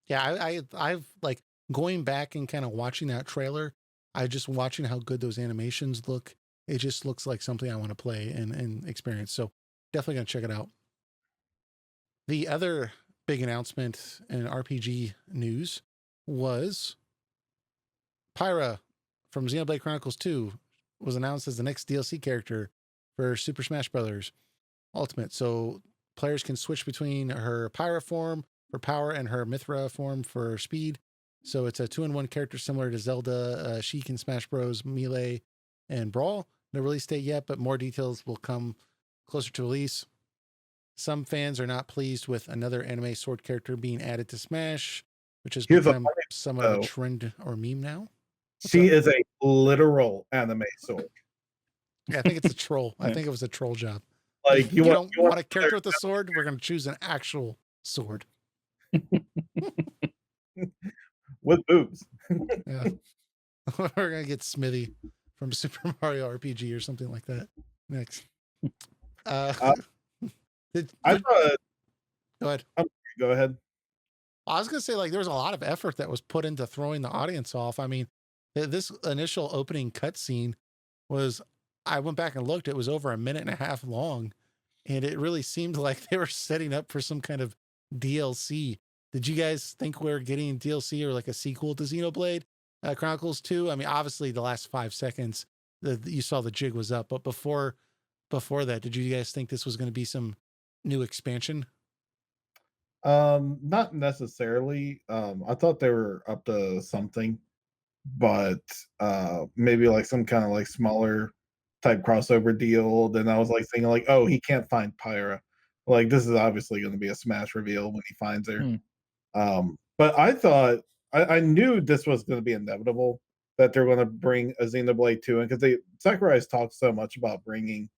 [SPEAKER 1] Yeah, I've like going back and kind of watching that trailer, I just watching how good those animations look. It just looks like something I want to play and experience. So definitely gonna check it out. The other big announcement in RPG news was Pyra from Xenoblade Chronicles 2 was announced as the next DLC character for Super Smash Bros. Ultimate. So players can switch between her Pyra form for power and her Mithra form for speed. So it's a 2-in-1 character similar to Zelda, Sheik in Smash Bros. Melee and Brawl. No release date yet, but more details will come closer to release. Some fans are not pleased with another anime sword character being added to Smash, which has
[SPEAKER 2] Here's the
[SPEAKER 1] become
[SPEAKER 2] funny
[SPEAKER 1] somewhat of a
[SPEAKER 2] though.
[SPEAKER 1] trend or meme now.
[SPEAKER 2] She is a literal anime sword.
[SPEAKER 1] Yeah, I think it's a troll. I
[SPEAKER 3] Yeah.
[SPEAKER 1] think it was a troll job.
[SPEAKER 2] Like
[SPEAKER 1] you don't want a character with a sword? We're going to choose an actual sword.
[SPEAKER 2] with boobs.
[SPEAKER 1] Yeah. We're going to get Smithy from Super Mario RPG or something like that next.
[SPEAKER 2] I
[SPEAKER 1] Go
[SPEAKER 2] thought.
[SPEAKER 1] ahead.
[SPEAKER 2] Go ahead.
[SPEAKER 1] I was going to say, like, there was a lot of effort that was put into throwing the audience off. I mean, this initial opening cutscene was, I went back and looked, it was over 1.5 minutes long. And it really seemed like they were setting up for some kind of DLC. Did you guys think we were getting DLC or like a sequel to Xenoblade Chronicles 2? I mean, obviously the last 5 seconds you saw the jig was up, but before that, did you guys think this was going to be some new expansion?
[SPEAKER 2] Not necessarily. I thought they were up to something, but maybe like some kind of like smaller type crossover deal. Then I was like thinking like, oh, he can't find Pyra. Like this is obviously going to be a Smash reveal when he finds her. But I thought I knew this was going to be inevitable that they're going to bring a Xenoblade 2 in because Sakurai's talked so much about bringing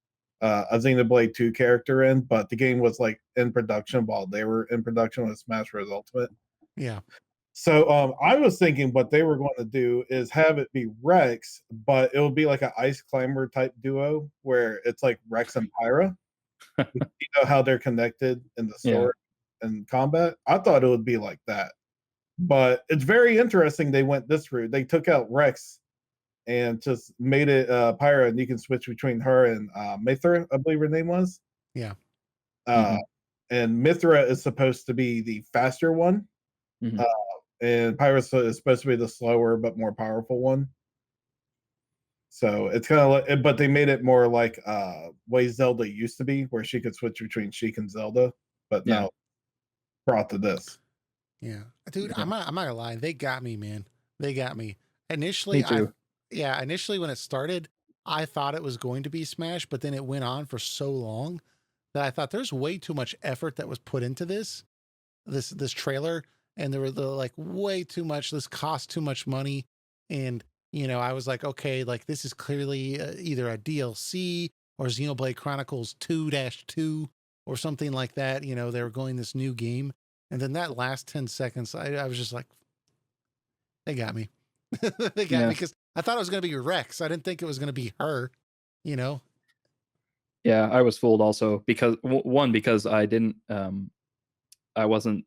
[SPEAKER 2] a Xenoblade 2 character in, but the game was like in production while they were in production with Smash Bros. Ultimate.
[SPEAKER 1] Yeah.
[SPEAKER 2] So I was thinking what they were going to do is have it be Rex, but it will be like an Ice Climber type duo where it's like Rex and Pyra. You know how they're connected in the story and combat. I thought it would be like that, but it's very interesting they went this route. They took out Rex and just made it Pyra, and you can switch between her and Mithra, I believe her name was.
[SPEAKER 1] Yeah.
[SPEAKER 2] And Mithra is supposed to be the faster one. And Pyra is supposed to be the slower but more powerful one. So it's kind of like, but they made it more like way Zelda used to be, where she could switch between Sheik and Zelda, but now brought to this.
[SPEAKER 1] Yeah, dude, I'm not gonna lie, they got me, man. They got me. Initially,
[SPEAKER 3] Me too.
[SPEAKER 1] Initially when it started, I thought it was going to be Smash, but then it went on for so long that I thought there's way too much effort that was put into this trailer, and there were like way too much. This cost too much money, and I was like, okay, like this is clearly either a DLC or Xenoblade Chronicles 2-2 or something like that. They were going this new game, and then that last 10 seconds, I was just like, they got me. They got me because I thought it was going to be Rex. I didn't think it was going to be her.
[SPEAKER 3] Yeah, I was fooled also because because I didn't, I wasn't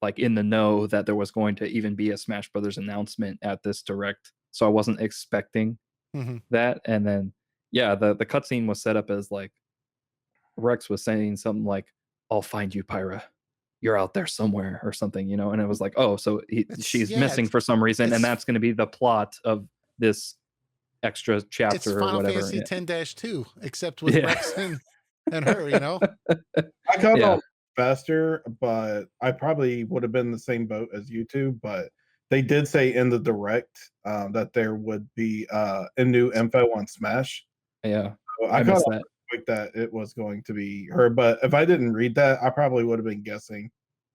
[SPEAKER 3] like in the know that there was going to even be a Smash Brothers announcement at this direct, so I wasn't expecting that. And then the cutscene was set up as like Rex was saying something like, "I'll find you, Pyra. You're out there somewhere," or something, and it was like, oh, so she's missing for some reason, and that's going to be the plot of this extra chapter
[SPEAKER 1] it's
[SPEAKER 3] or
[SPEAKER 1] Final
[SPEAKER 3] whatever.
[SPEAKER 1] Fantasy 10-2, except with Rex and her.
[SPEAKER 2] I got on faster, but I probably would have been the same boat as you two. But they did say in the direct that there would be a new info on Smash.
[SPEAKER 3] Yeah,
[SPEAKER 2] so I missed that. That it was going to be her, but if I didn't read that, I probably would have been guessing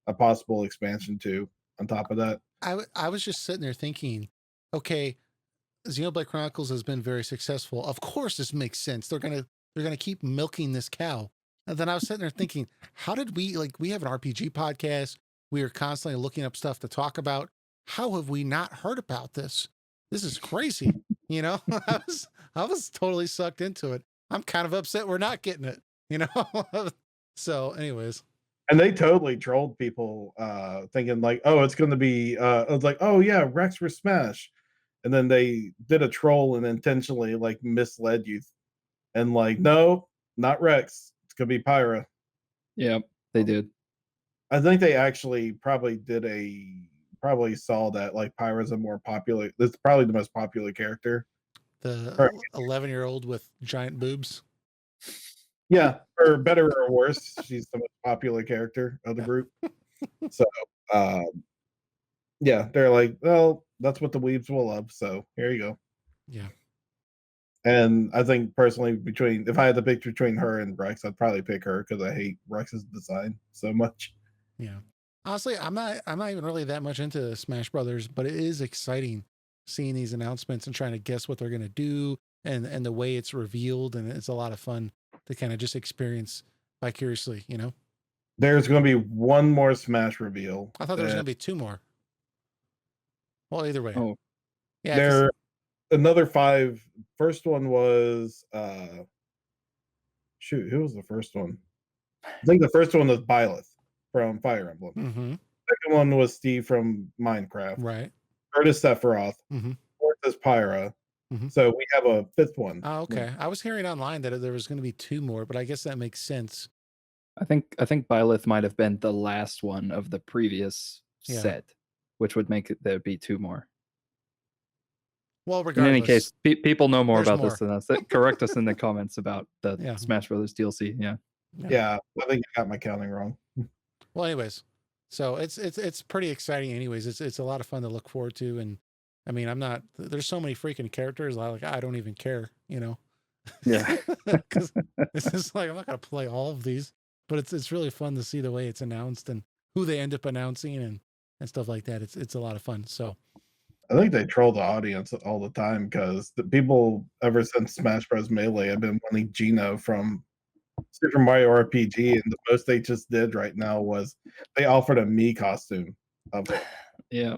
[SPEAKER 2] a possible expansion too on top of that.
[SPEAKER 1] I was just sitting there thinking, okay, Xenoblade Chronicles has been very successful. Of course this makes sense. They're gonna keep milking this cow. And then I was sitting there thinking, how did we have an RPG podcast? We are constantly looking up stuff to talk about. how have we not heard about this? This is crazy. You know, I was totally sucked into it. I'm kind of upset we're not getting it, you know? So, anyways.
[SPEAKER 2] And they totally trolled people, thinking like, oh, it's going to be, it was like, oh yeah, Rex for Smash. And then they did a troll and intentionally like misled you. And like, no, not Rex. It's going to be Pyra.
[SPEAKER 3] Yeah, they did.
[SPEAKER 2] I think they actually probably saw that like Pyra's a more popular, that's probably the most popular character.
[SPEAKER 1] The 11-year-old with giant boobs.
[SPEAKER 2] Yeah, for better or worse, she's the most popular character of the group. So, yeah, they're like, well, that's what the weebs will love. So here you go.
[SPEAKER 1] Yeah.
[SPEAKER 2] And I think personally, if I had to pick between her and Rex, I'd probably pick her because I hate Rex's design so much.
[SPEAKER 1] Yeah. Honestly, I'm not even really that much into Smash Brothers, but it is exciting seeing these announcements and trying to guess what they're going to do and the way it's revealed. And it's a lot of fun to kind of just experience vicariously, you know?
[SPEAKER 2] There's going to be one more Smash reveal.
[SPEAKER 1] I thought there was going to be 2 more. Well, either way.
[SPEAKER 3] Oh,
[SPEAKER 2] yeah. There another 5. First one was shoot, who was the first one? I think the first one was Byleth from Fire Emblem.
[SPEAKER 1] Mm-hmm.
[SPEAKER 2] Second one was Steve from Minecraft.
[SPEAKER 1] Right.
[SPEAKER 2] Third is Sephiroth.
[SPEAKER 1] Mm-hmm.
[SPEAKER 2] Fourth is Pyra.
[SPEAKER 1] Mm-hmm.
[SPEAKER 2] So we have a 5th one.
[SPEAKER 1] Oh, okay. I was hearing online that there was going to be 2 more, but I guess that makes sense.
[SPEAKER 3] I think Byleth might have been the last one of the previous set, which would make there be 2 more.
[SPEAKER 1] Well, regardless.
[SPEAKER 3] In any case, people know more about this than us. Correct us in the comments about the Smash Brothers DLC.
[SPEAKER 2] Yeah, I think I got my counting wrong.
[SPEAKER 1] Well, anyways, so it's pretty exciting. Anyways, it's a lot of fun to look forward to, and I mean, there's so many freaking characters. I don't even care, you know.
[SPEAKER 3] Yeah,
[SPEAKER 1] because it's just like I'm not gonna play all of these, but it's really fun to see the way it's announced and who they end up announcing and stuff like that. It's a lot of fun. So.
[SPEAKER 2] I think they troll the audience all the time because the people ever since Smash Bros. Melee have been wanting Gino from Super Mario RPG, and the most they just did right now was they offered a Mii costume of it.
[SPEAKER 3] Yeah.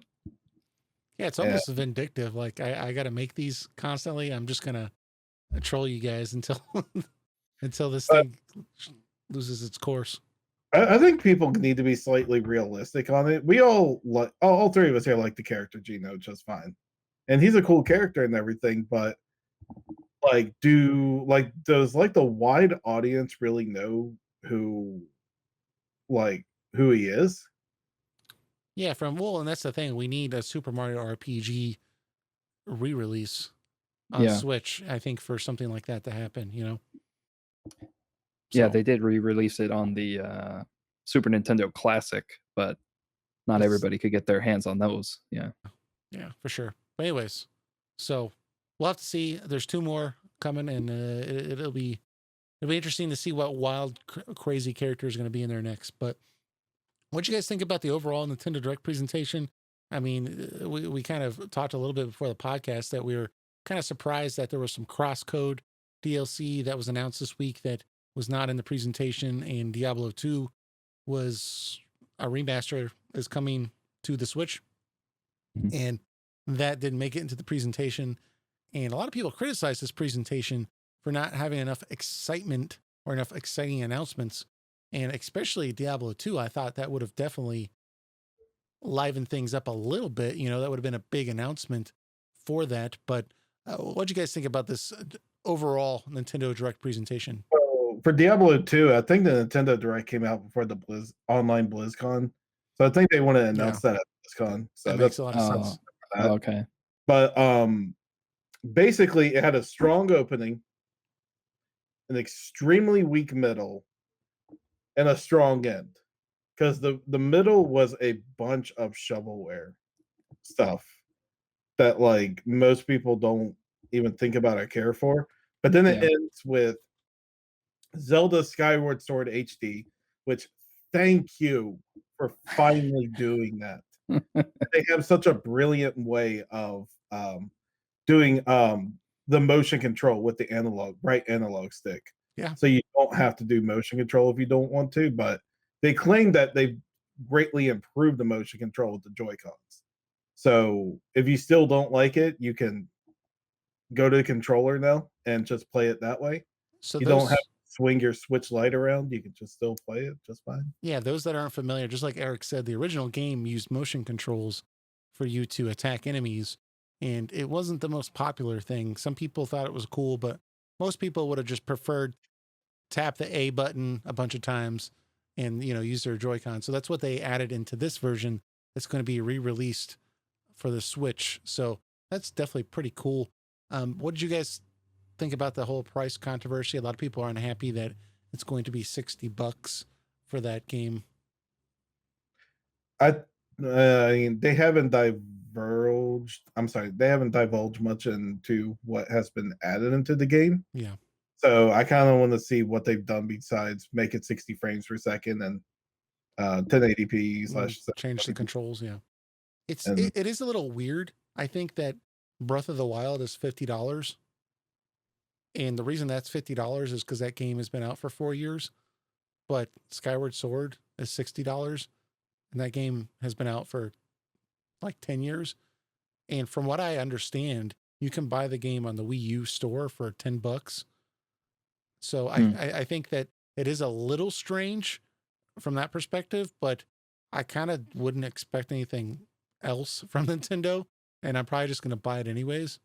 [SPEAKER 1] Yeah, it's almost vindictive. Like I got to make these constantly. I'm just gonna troll you guys until this thing loses its course.
[SPEAKER 2] I think people need to be slightly realistic on it. We all three of us here like the character Gino just fine, and he's a cool character and everything. But does the wide audience really know who he is?
[SPEAKER 1] Yeah, and that's the thing. We need a Super Mario RPG re-release on Switch, I think, for something like that to happen, you know?
[SPEAKER 3] Yeah, they did re-release it on the Super Nintendo Classic, but not everybody could get their hands on those. Yeah.
[SPEAKER 1] Yeah, for sure. But anyways, so we'll have to see. There's 2 more coming, and it'll be interesting to see what wild, crazy character is going to be in there next. But what do you guys think about the overall Nintendo Direct presentation? I mean, we kind of talked a little bit before the podcast that we were kind of surprised that there was some crosscode DLC that was announced this week that was not in the presentation, and Diablo 2 was a remaster is coming to the Switch, and that didn't make it into the presentation. And a lot of people criticized this presentation for not having enough excitement or enough exciting announcements, and especially Diablo 2. I thought that would have definitely livened things up a little bit. You know, that would have been a big announcement for that. But what do you guys think about this overall Nintendo Direct presentation?
[SPEAKER 2] For Diablo 2, I think the Nintendo Direct came out before the online BlizzCon. So I think they want to announce that at BlizzCon. So
[SPEAKER 1] that makes a lot of sense.
[SPEAKER 3] Okay.
[SPEAKER 2] But basically it had a strong opening, an extremely weak middle, and a strong end. Because the middle was a bunch of shovelware stuff that most people don't even think about or care for. But then it ends with Zelda Skyward Sword HD, which thank you for finally doing that. They have such a brilliant way of doing the motion control with the right analog stick.
[SPEAKER 1] Yeah.
[SPEAKER 2] So you don't have to do motion control if you don't want to, but they claim that they've greatly improved the motion control with the Joy-Cons. So if you still don't like it, you can go to the controller now and just play it that way.
[SPEAKER 1] So
[SPEAKER 2] You don't have
[SPEAKER 1] those,
[SPEAKER 2] to swing your Switch Lite around. You can just still play it just fine.
[SPEAKER 1] yeah, those that aren't familiar, just like Eric said, the original game used motion controls for you to attack enemies, and it wasn't the most popular thing. Some people thought it was cool, but most people would have just preferred tap the A button a bunch of times and, you know, use their Joy-Con. So that's what they added into this version that's going to be re-released for the Switch. So that's definitely pretty cool. What did you guys think about the whole price controversy? A lot of people are unhappy that it's going to be $60 for that game.
[SPEAKER 2] I mean, they haven't divulged. I'm sorry, they haven't divulged much into what has been added into the game.
[SPEAKER 1] Yeah.
[SPEAKER 2] So I kind of want to see what they've done besides make it 60 frames per second and 1080p slash
[SPEAKER 1] Change the controls. Yeah.
[SPEAKER 2] And-
[SPEAKER 1] It is a little weird. I think that Breath of the Wild is $50. And the reason that's $50 is because that game has been out for 4 years. But Skyward Sword is $60. And that game has been out for like 10 years. And from what I understand, you can buy the game on the Wii U store for $10. So I think that it is a little strange from that perspective, but I kind of wouldn't expect anything else from Nintendo. And I'm probably just going to buy it anyways.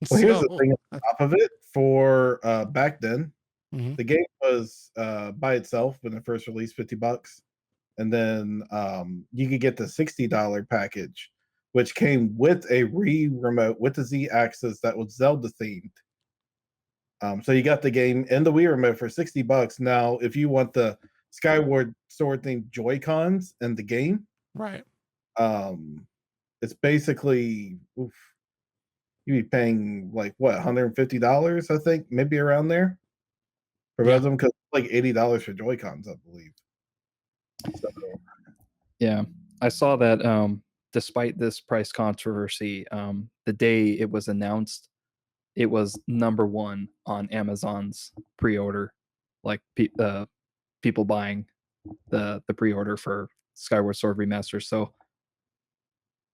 [SPEAKER 2] Well, here's
[SPEAKER 1] So-
[SPEAKER 2] the thing on top of it. For back then,
[SPEAKER 1] Mhm.
[SPEAKER 2] the game was by itself when it first released $50, and then you could get the $60 package, which came with a Wii remote with the Z-axis that was Zelda themed. So you got the game and the Wii remote for $60. Now, if you want the Skyward Sword themed Joy-Cons in the game,
[SPEAKER 1] Right.
[SPEAKER 2] it's basically you'd be paying like what, $150, I think, maybe around there for both of them, because like $80 for Joy-Cons, I believe. So,
[SPEAKER 3] Yeah, I saw that despite this price controversy, the day it was announced, it was #1 on Amazon's pre-order, like people buying the pre-order for Skyward Sword Remaster. So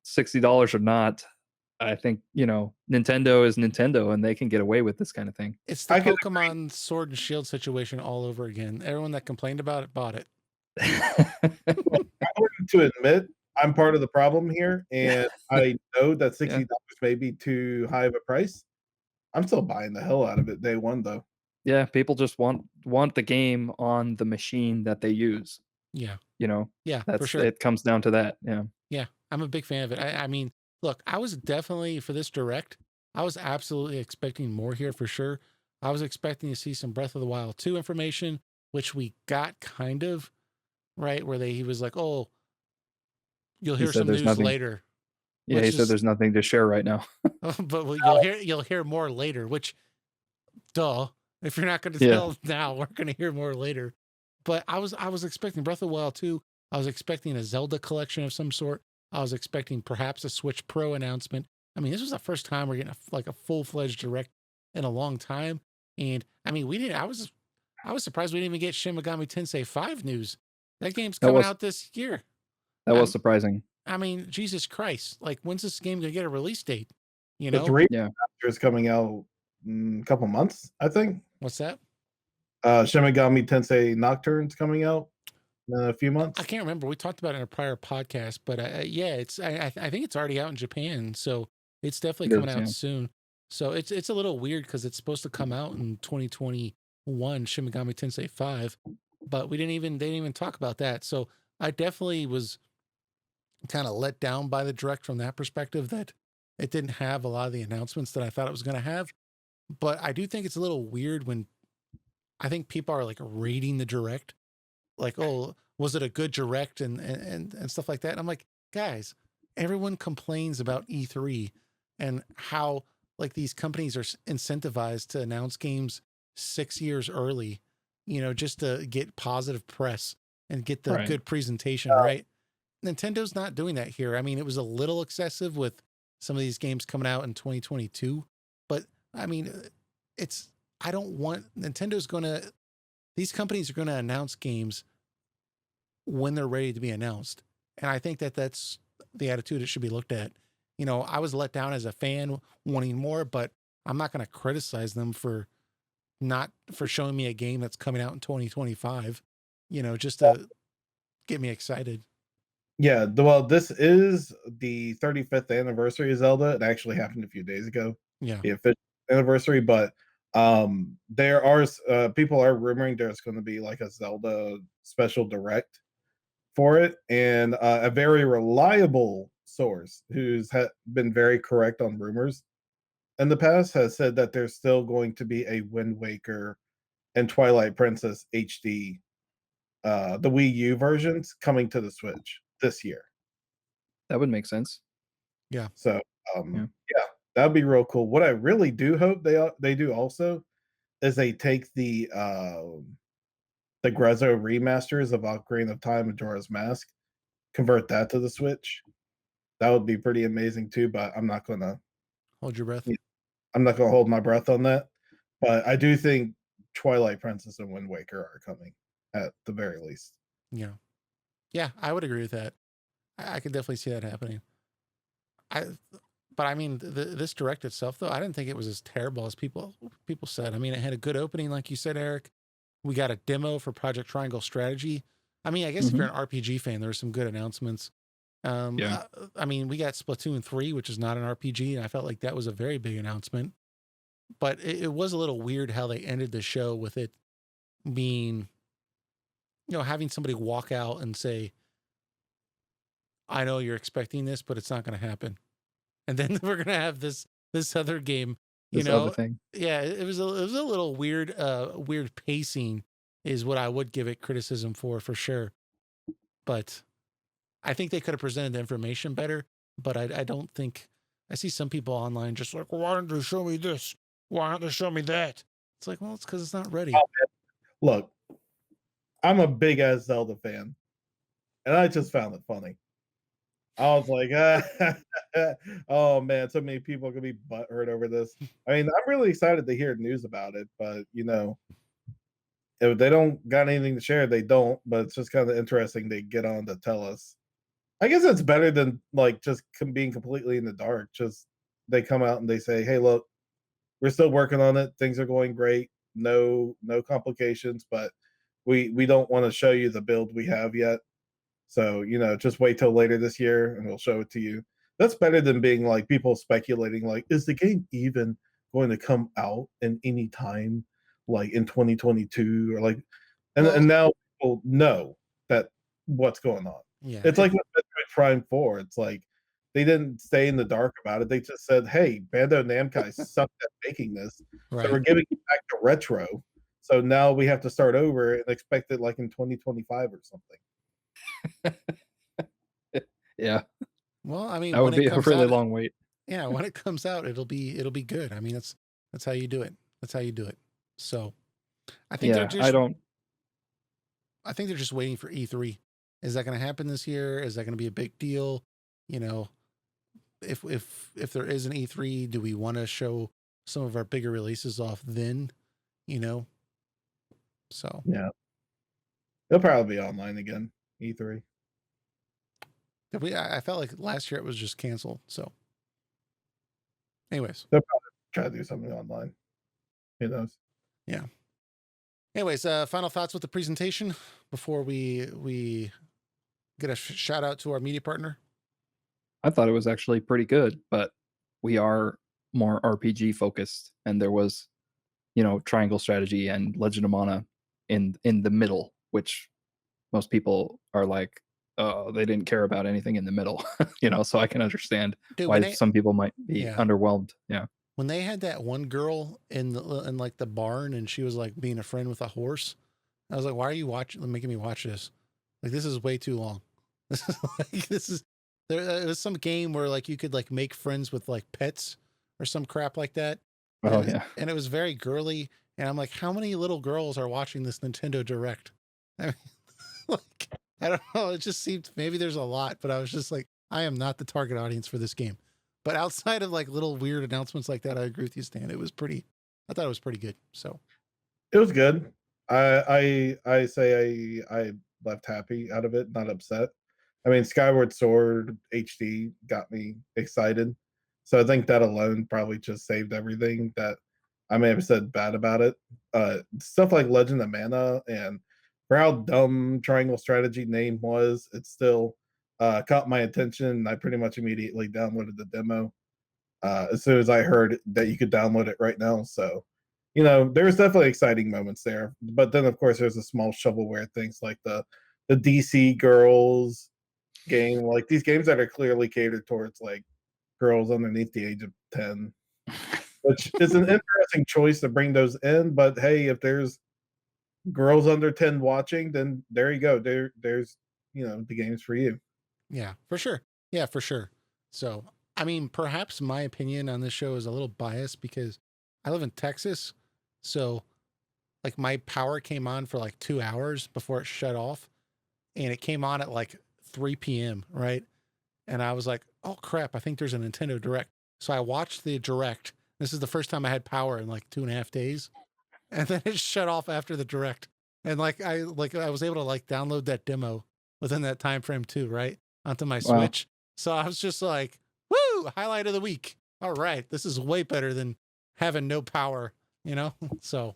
[SPEAKER 3] $60 or not, I think, you know, Nintendo is Nintendo and they can get away with this kind of thing.
[SPEAKER 1] It's the
[SPEAKER 2] I can
[SPEAKER 1] Pokemon Sword and Shield situation all over again. Everyone that complained about it bought it.
[SPEAKER 2] I'm going to admit I'm part of the problem here, and I know that $60 may be too high of a price. I'm still buying the hell out of it day one, though.
[SPEAKER 3] Yeah, people just want the game on the machine that they use.
[SPEAKER 1] Yeah.
[SPEAKER 3] You know,
[SPEAKER 1] Yeah,
[SPEAKER 3] that's
[SPEAKER 1] for sure.
[SPEAKER 3] it comes down to that. Yeah.
[SPEAKER 1] Yeah, I'm a big fan of it. I mean, look, I was definitely for this direct, I was absolutely expecting more here for sure. I was expecting to see some Breath of the Wild 2 information, which we got kind of, right? Where he was like, oh, you'll
[SPEAKER 3] He
[SPEAKER 1] hear
[SPEAKER 3] said
[SPEAKER 1] some
[SPEAKER 3] there's
[SPEAKER 1] news
[SPEAKER 3] nothing-
[SPEAKER 1] later.
[SPEAKER 3] Yeah,
[SPEAKER 1] Which
[SPEAKER 3] he said
[SPEAKER 1] is-
[SPEAKER 3] there's nothing to share right now.
[SPEAKER 1] But you'll hear more later, which duh. If you're not gonna
[SPEAKER 3] Yeah.
[SPEAKER 1] tell now, we're gonna hear more later. But I was expecting Breath of the Wild 2. I was expecting a Zelda collection of some sort. I was expecting perhaps a Switch Pro announcement. I mean, this was the first time we're getting a full-fledged direct in a long time. And I mean, I was surprised we didn't even get Shin Megami Tensei 5 news. That game's
[SPEAKER 3] That
[SPEAKER 1] coming
[SPEAKER 3] was-
[SPEAKER 1] out this year.
[SPEAKER 3] That was surprising.
[SPEAKER 1] I mean, Jesus Christ. Like, when's this game gonna get a release date? You
[SPEAKER 2] The
[SPEAKER 1] know?
[SPEAKER 2] 3
[SPEAKER 3] Yeah.
[SPEAKER 2] is coming out in a couple months, I think.
[SPEAKER 1] What's that?
[SPEAKER 2] Shin Megami Tensei Nocturne's coming out in a few months.
[SPEAKER 1] I can't remember. We talked about it in a prior podcast, but yeah, it's I think it's already out in Japan, so it's definitely
[SPEAKER 3] It
[SPEAKER 1] coming
[SPEAKER 3] is,
[SPEAKER 1] out
[SPEAKER 3] yeah.
[SPEAKER 1] soon. So it's a little weird because it's supposed to come out in 2021, Shin Megami Tensei 5, but they didn't even talk about that. So I definitely was kind of let down by the direct from that perspective that it didn't have a lot of the announcements that I thought it was going to have. But I do think it's a little weird when I think people are like rating the direct, like, oh, was it a good direct and stuff like that. And I'm like, guys, everyone complains about E3 and how like these companies are incentivized to announce games 6 years early, you know, just to get positive press and get the
[SPEAKER 3] Right.
[SPEAKER 1] good presentation, right? Nintendo's not doing that here. I mean, it was a little excessive with some of these games coming out in 2022, but I mean, I don't want these companies are going to announce games when they're ready to be announced. And I think that that's the attitude it should be looked at. I was let down as a fan wanting more, but I'm not going to criticize them for showing me a game that's coming out in 2025, just to get me excited.
[SPEAKER 2] Yeah, well, this is the 35th anniversary of Zelda. It actually happened a few days ago,
[SPEAKER 1] Yeah.
[SPEAKER 2] the official anniversary. But there are people are rumoring there's going to be like a Zelda special direct for it, and a very reliable source who's been very correct on rumors in the past has said that there's still going to be a Wind Waker and Twilight Princess HD, the Wii U versions coming to the Switch this year.
[SPEAKER 3] That would make sense.
[SPEAKER 1] Yeah.
[SPEAKER 2] So yeah, that'd be real cool. What I really do hope they do also is they take the Grezzo remasters of Ocarina of Time and Majora's Mask, convert that to the Switch. That would be pretty amazing too, but I'm not gonna
[SPEAKER 1] Hold your breath.
[SPEAKER 2] hold my breath on that. But I do think Twilight Princess and Wind Waker are coming at the very least.
[SPEAKER 1] Yeah. Yeah, I would agree with that. I could definitely see that happening. But I mean, this direct itself, though, I didn't think it was as terrible as people said. I mean, it had a good opening, like you said, Eric. We got a demo for Project Triangle Strategy. I mean, I guess if you're an RPG fan, there were some good announcements.
[SPEAKER 3] Yeah.
[SPEAKER 1] I mean, we got Splatoon 3, which is not an RPG, and I felt like that was a very big announcement. But it was a little weird how they ended the show with it being, having somebody walk out and say, I know you're expecting this, but it's not going to happen. And then we're going to have this other game,
[SPEAKER 3] other thing.
[SPEAKER 1] Yeah, it was a little weird, weird pacing is what I would give it criticism for sure. But I think they could have presented the information better, but I don't think, I see some people online just like, well, why didn't they show me this? Why don't they show me that? It's like, well, it's because it's not ready.
[SPEAKER 2] Look, I'm a big ass Zelda fan, and I just found it funny. I was like, oh man, so many people are gonna be butthurt over this. I mean, I'm really excited to hear news about it, but if they don't got anything to share, they don't. But it's just kind of interesting they get on to tell us. I guess it's better than like just being completely in the dark. Just they come out and they say, "Hey, look, we're still working on it. Things are going great. No complications, but we don't want to show you the build we have yet. So, just wait till later this year and we'll show it to you." That's better than being like people speculating like, is the game even going to come out in any time like in 2022 or like and now people know that what's going on.
[SPEAKER 1] Yeah.
[SPEAKER 2] It's like with Metroid Prime 4. It's like they didn't stay in the dark about it. They just said, "Hey, Bandai Namco sucked at making this,
[SPEAKER 1] Right.
[SPEAKER 2] so we're giving it back to retro. So now we have to start over and expect it like in 2025 or something."
[SPEAKER 3] Yeah.
[SPEAKER 1] Well, I mean,
[SPEAKER 3] That would be a really long wait.
[SPEAKER 1] Yeah, when it comes out, it'll be good. I mean, that's how you do it. That's how you do it. So, I think they're just. I think they're just waiting for E3. Is that going to happen this year? Is that going to be a big deal? If there is an E3, do we want to show some of our bigger releases off then? So
[SPEAKER 2] yeah, it'll probably be online again. E3.
[SPEAKER 1] I felt like last year it was just canceled. So, anyways,
[SPEAKER 2] they'll probably try to do something online. Who knows?
[SPEAKER 1] Yeah. Anyways, final thoughts with the presentation before we get a shout out to our media partner.
[SPEAKER 3] I thought it was actually pretty good, but we are more RPG focused, and there was, Triangle Strategy and Legend of Mana in the middle, which most people are like, oh, they didn't care about anything in the middle, so I can understand why some people might be underwhelmed. Yeah.
[SPEAKER 1] When they had that one girl in like the barn and she was like being a friend with a horse, I was like, why are you making me watch this? Like, this is way too long. It was some game where like you could like make friends with like pets or some crap like that.
[SPEAKER 3] Oh yeah.
[SPEAKER 1] And it was very girly. And I'm like, how many little girls are watching this Nintendo Direct? I mean, like, I don't know. It just seemed maybe there's a lot, but I was just like, I am not the target audience for this game. But outside of like little weird announcements like that, I agree with you, Stan. I thought it was pretty good. So
[SPEAKER 2] it was good. I say I left happy out of it, not upset. I mean, Skyward Sword HD got me excited. So I think that alone probably just saved everything that I may have said bad about it. Stuff like Legend of Mana, and for how dumb Triangle Strategy name was, it still caught my attention. I pretty much immediately downloaded the demo as soon as I heard that you could download it right now. So, there's definitely exciting moments there. But then, of course, there's the small shovelware things like the DC Girls game, like these games that are clearly catered towards like girls underneath the age of 10, which is an interesting choice to bring those in. But hey, if there's girls under 10 watching, then there you go. There's the games for you.
[SPEAKER 1] Yeah, for sure. Yeah, for sure. So, I mean, perhaps my opinion on this show is a little biased because I live in Texas. So, like, my power came on for like 2 hours before it shut off. And it came on at like 3 p.m., right? And I was like, oh crap, I think there's a Nintendo Direct. So I watched the Direct. This is the first time I had power in like 2.5 days. And then it shut off after the Direct. And I was able to like download that demo within that time frame too, right? Onto my
[SPEAKER 3] Wow.
[SPEAKER 1] Switch. So I was just like, woo, highlight of the week. All right. This is way better than having no power, So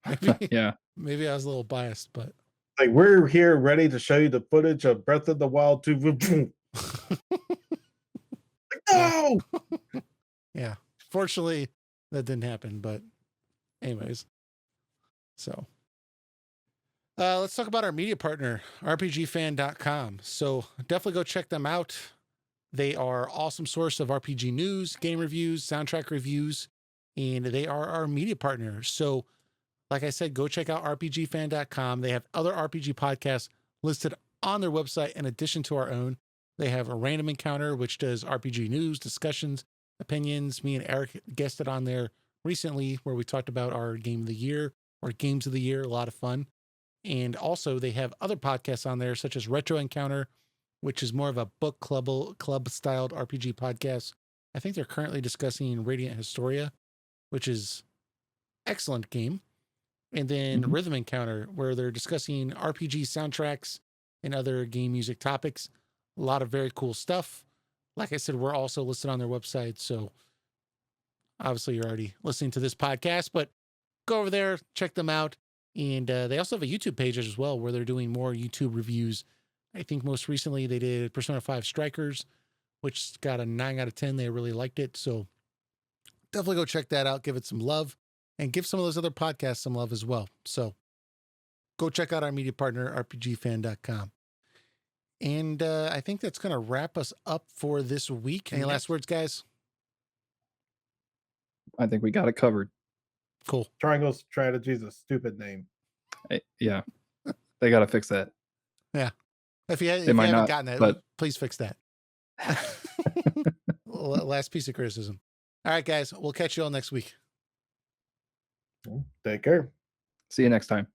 [SPEAKER 1] maybe,
[SPEAKER 3] Yeah.
[SPEAKER 1] maybe I was a little biased, but
[SPEAKER 2] Like, we're here ready to show you the footage of Breath of the Wild 2. No!
[SPEAKER 1] yeah. Fortunately, that didn't happen. But anyways, so let's talk about our media partner, RPGFan.com. So definitely go check them out. They are awesome source of RPG news, game reviews, soundtrack reviews, and they are our media partner. So like I said, go check out RPGFan.com. They have other RPG podcasts listed on their website in addition to our own. They have a Random Encounter, which does RPG news, discussions, opinions. Me and Eric guested on there recently where we talked about our game of the year or games of the year. A lot of fun. And also they have other podcasts on there, such as Retro Encounter, which is more of a book club-styled RPG podcast. I think they're currently discussing Radiant Historia, which is excellent game. And then Rhythm Encounter, where they're discussing RPG soundtracks and other game music topics. A lot of very cool stuff. Like I said, we're also listed on their website. So obviously you're already listening to this podcast, but go over there, check them out. And they also have a YouTube page as well, where they're doing more YouTube reviews. I think most recently they did Persona 5 Strikers, which got a 9 out of 10. They really liked it. So definitely go check that out. Give it some love. And give some of those other podcasts some love as well. So go check out our media partner, RPGFan.com. And I think that's going to wrap us up for this week. Any last words, guys?
[SPEAKER 3] I think we got it covered.
[SPEAKER 1] Cool.
[SPEAKER 2] Triangle Strategy is a stupid name.
[SPEAKER 3] Yeah. They got to fix that.
[SPEAKER 1] Yeah. If you
[SPEAKER 3] They
[SPEAKER 1] haven't
[SPEAKER 3] might not,
[SPEAKER 1] gotten that,
[SPEAKER 3] but-
[SPEAKER 1] please fix that. Last piece of criticism. All right, guys. We'll catch you all next week.
[SPEAKER 2] Take care.
[SPEAKER 3] See you next time.